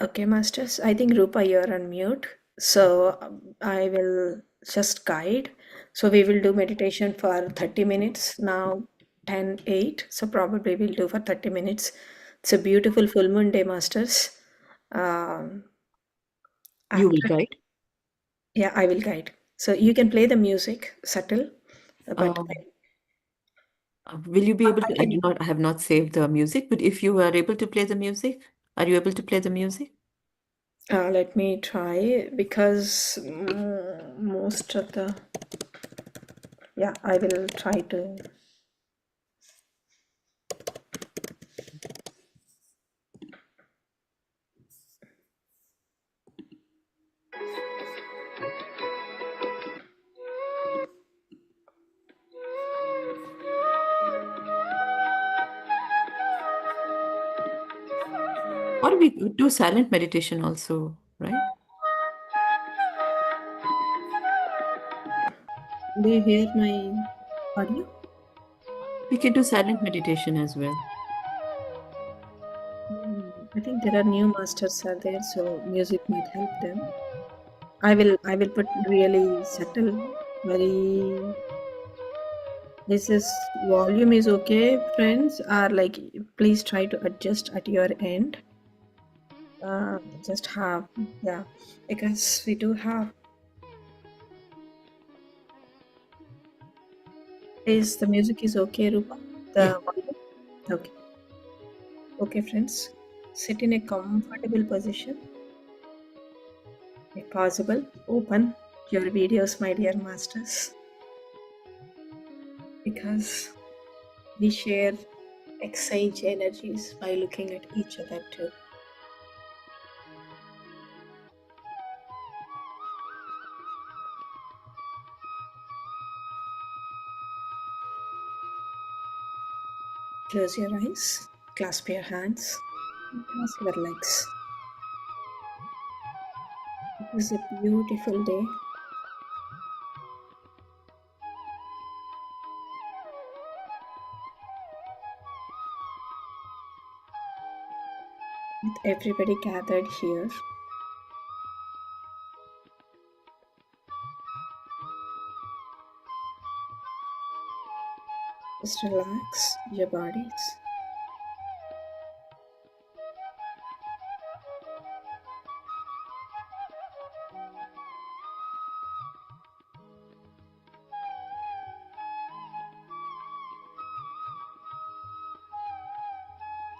Okay, masters. I think Rupa, you're on mute. So I will just guide. So we will do meditation for 30 minutes now, 10:08. So probably we'll do for 30 minutes. It's a beautiful full moon day, masters. Um, You will after, guide. yeah, I will guide. So you can play the music, subtle, but Um, will you be able I to? can. I have not saved the music, but if you are able to play the music, are you able to play the music? Let me try because most of the. Yeah, I will try to. Or we do silent meditation also, right? Do you hear my audio? We can do silent meditation as well. I think there are new masters are there, so music might help them. I will put really subtle, very. This volume is okay, friends. Are like, please try to adjust at your end. Just have, yeah, because we do have. Is the music is okay, Rupa? Yeah. The volume? Okay. Okay, friends. Sit in a comfortable position. If possible, open your videos, my dear masters, because we share exchange energies by looking at each other too. Close your eyes, clasp your hands, and cross your legs. It is a beautiful day. With everybody gathered here, just relax your bodies.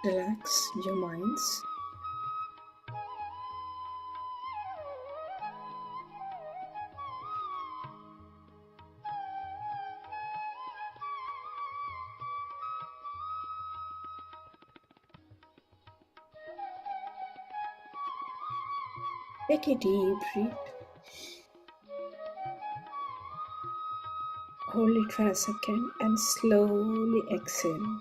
Relax your minds. Take a deep breath. Hold it for a second and slowly exhale.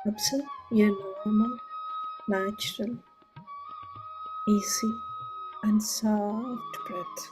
Observe your normal, natural, easy, and soft breath.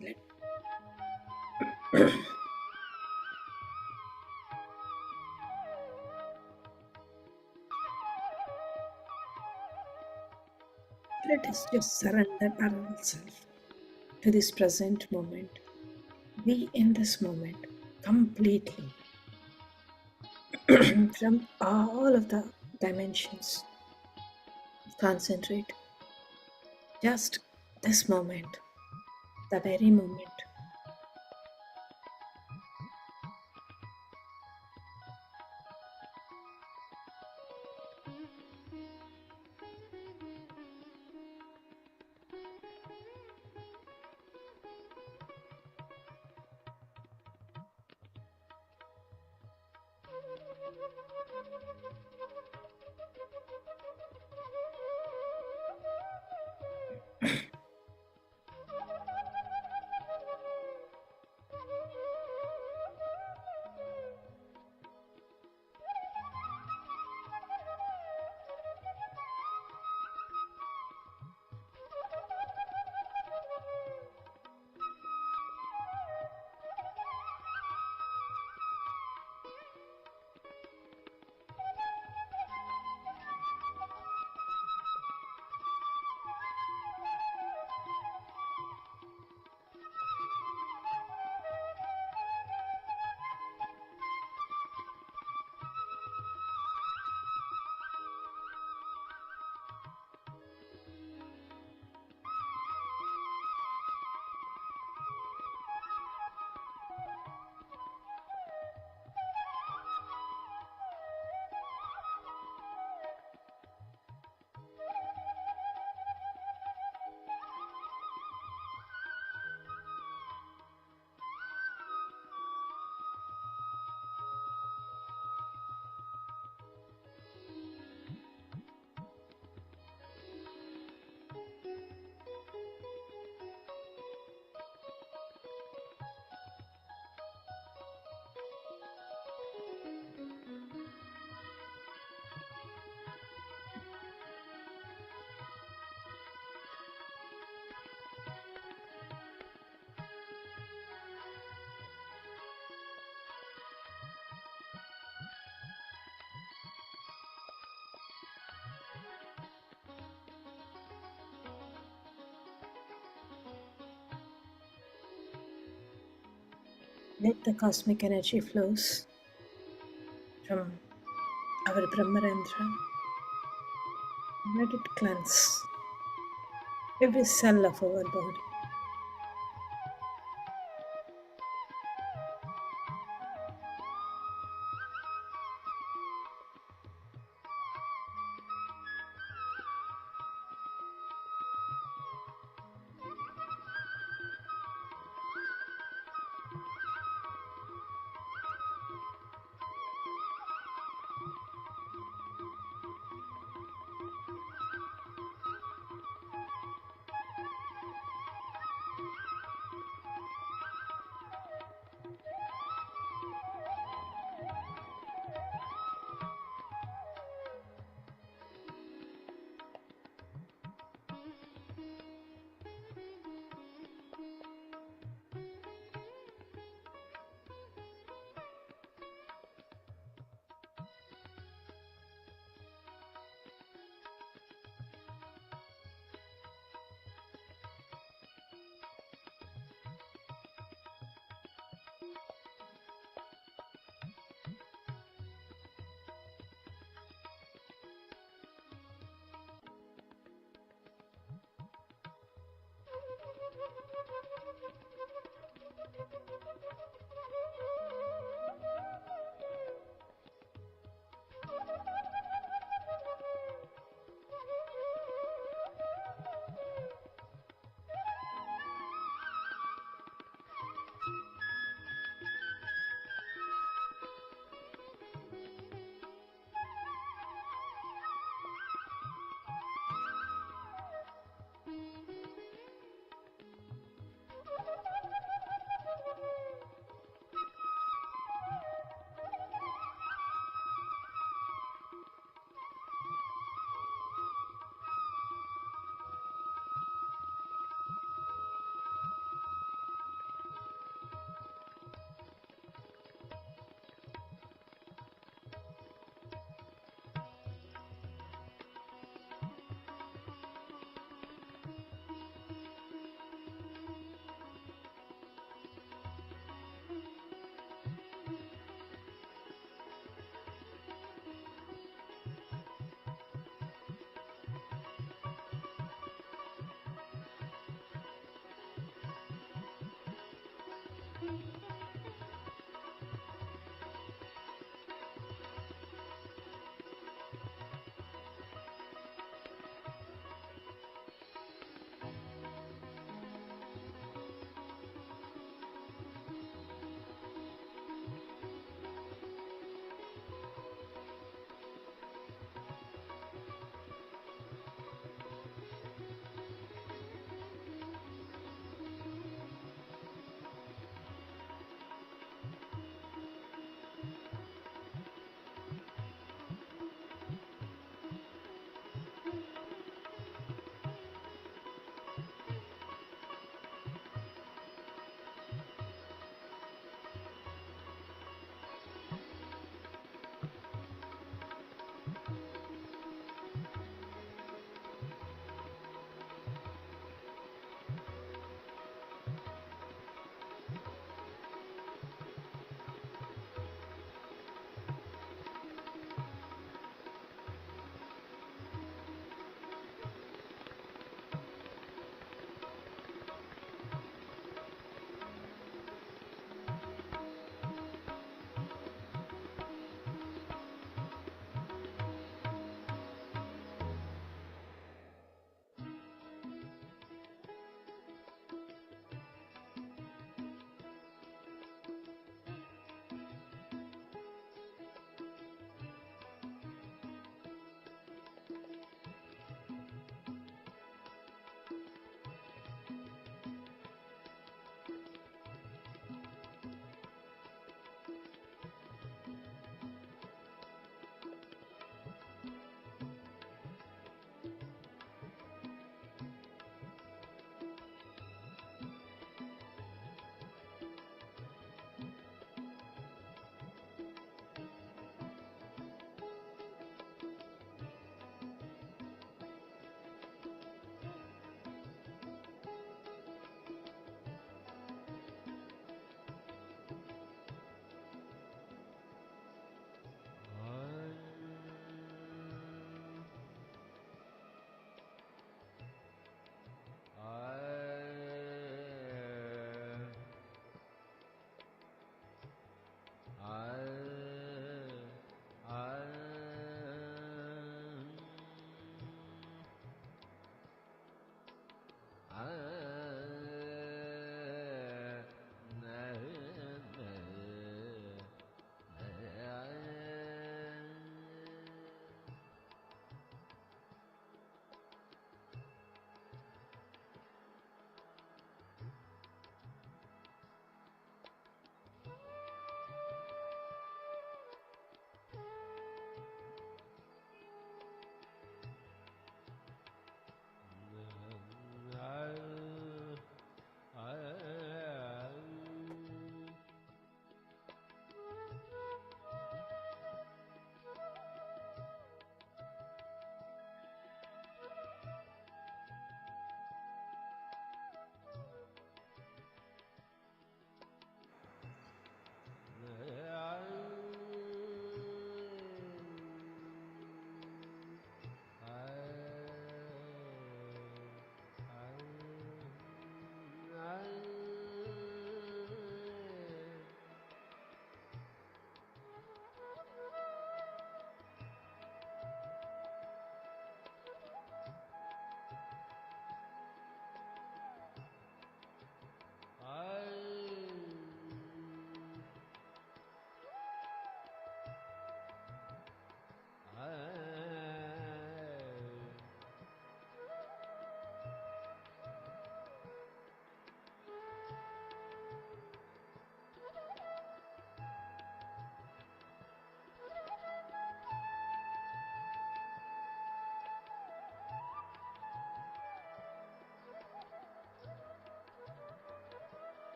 Let, let us just surrender ourselves to this present moment. Be in this moment completely from all of the dimensions. Concentrate just this moment, the very moment. Let the cosmic energy flows from our Brahmarandra. Let it cleanse every cell of our body.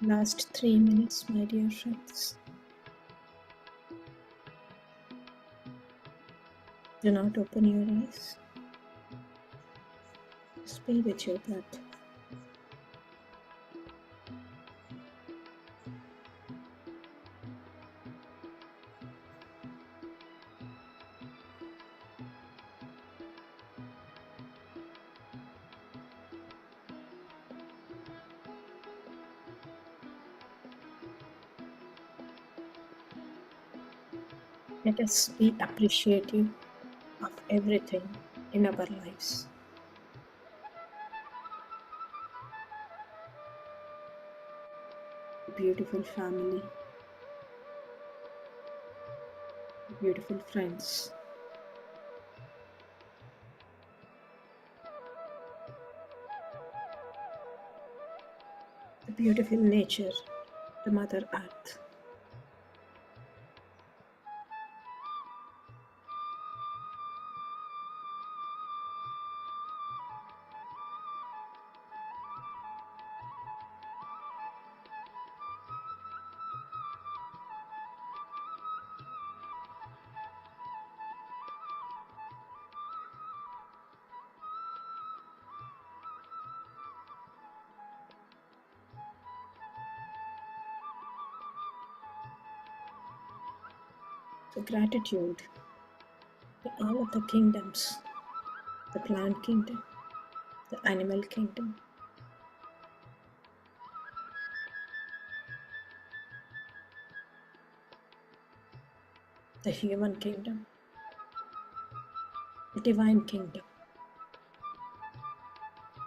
Last 3 minutes, my dear friends. Do not open your eyes. Just be with your breath. Let us be appreciative of everything in our lives. Beautiful family, beautiful friends, the beautiful nature, the Mother Earth. The gratitude to all of the kingdoms, the plant kingdom, the animal kingdom, the human kingdom, the divine kingdom,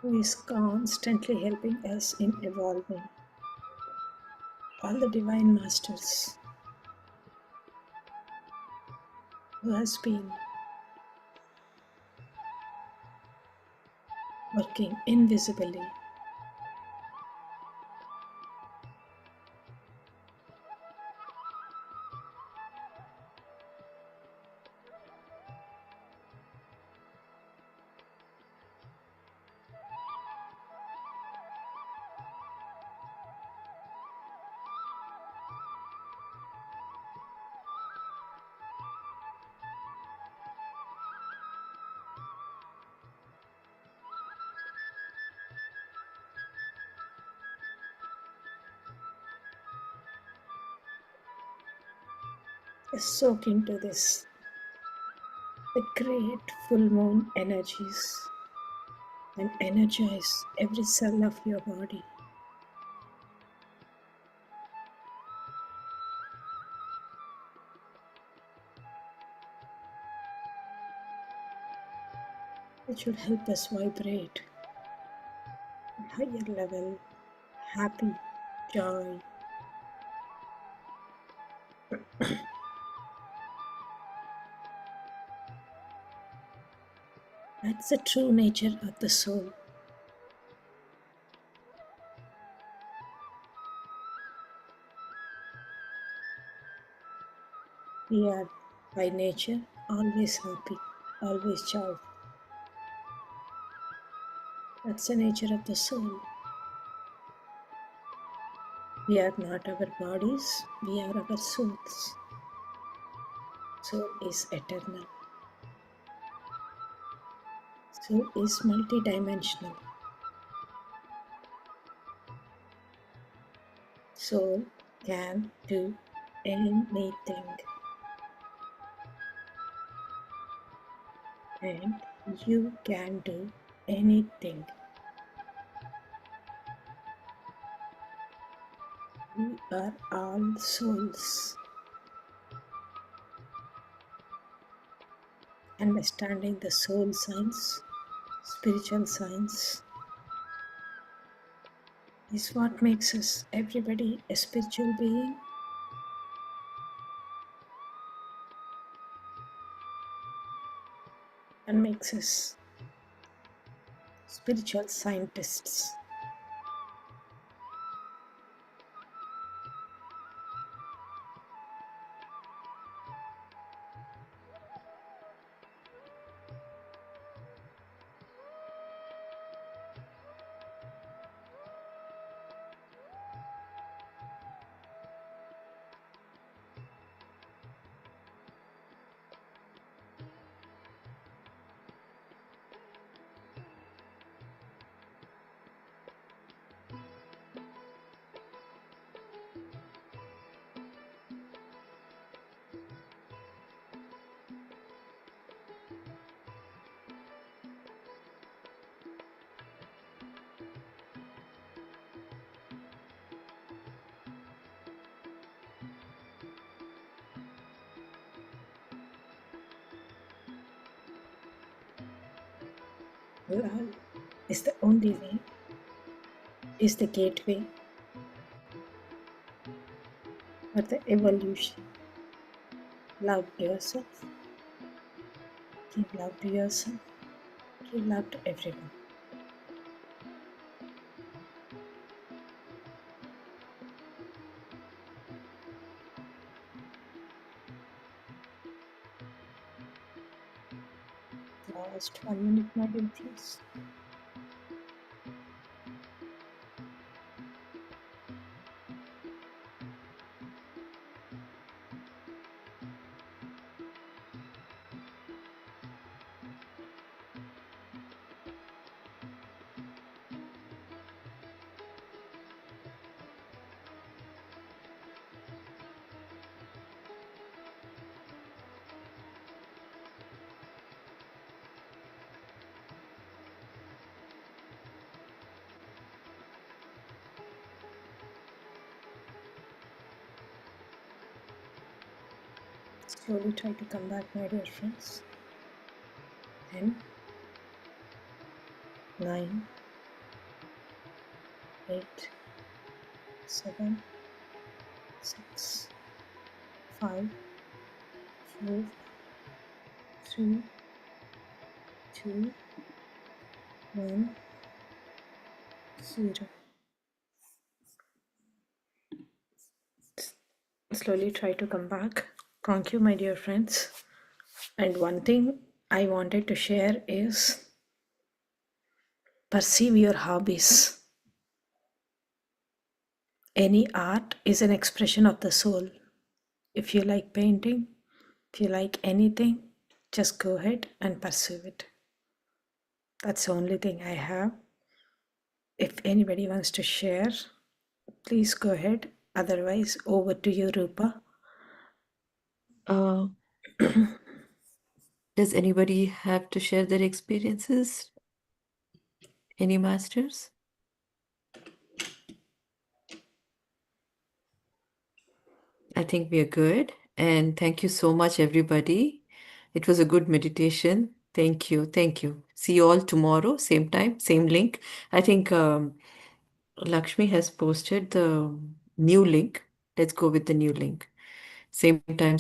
who is constantly helping us in evolving. All the divine masters who has been working invisibly. Soak into this, the great full moon energies, and energize every cell of your body. It should help us vibrate at higher level, happy, joy. That's the true nature of the soul. We are by nature always happy, always joyful. That's the nature of the soul. We are not our bodies, we are our souls. Soul is eternal. Soul is multidimensional. Soul can do anything, and you can do anything. We are all souls. Understanding the soul science, spiritual science, is what makes us everybody a spiritual being. And makes us spiritual scientists. Love is the only way, is the gateway for the evolution. Love yourself, give love to yourself, give love to everyone. Last 1 minute, my dear friends. Slowly try to come back, my dear friends. 10, 9, 8, 7, 6, 5, 4, 3, 2, 1, 0. Slowly try to come back. Thank you, my dear friends. And one thing I wanted to share is perceive your hobbies. Any art is an expression of the soul. If you like painting, if you like anything, just go ahead and pursue it. That's the only thing I have. If anybody wants to share, please go ahead. Otherwise, over to you, Rupa. Uh, does anybody have to share their experiences? Any masters? I think we are good. And thank you so much, everybody. It was a good meditation. Thank you. Thank you. See you all tomorrow, same time, same link. I think Lakshmi has posted the new link. Let's go with the new link. Same time,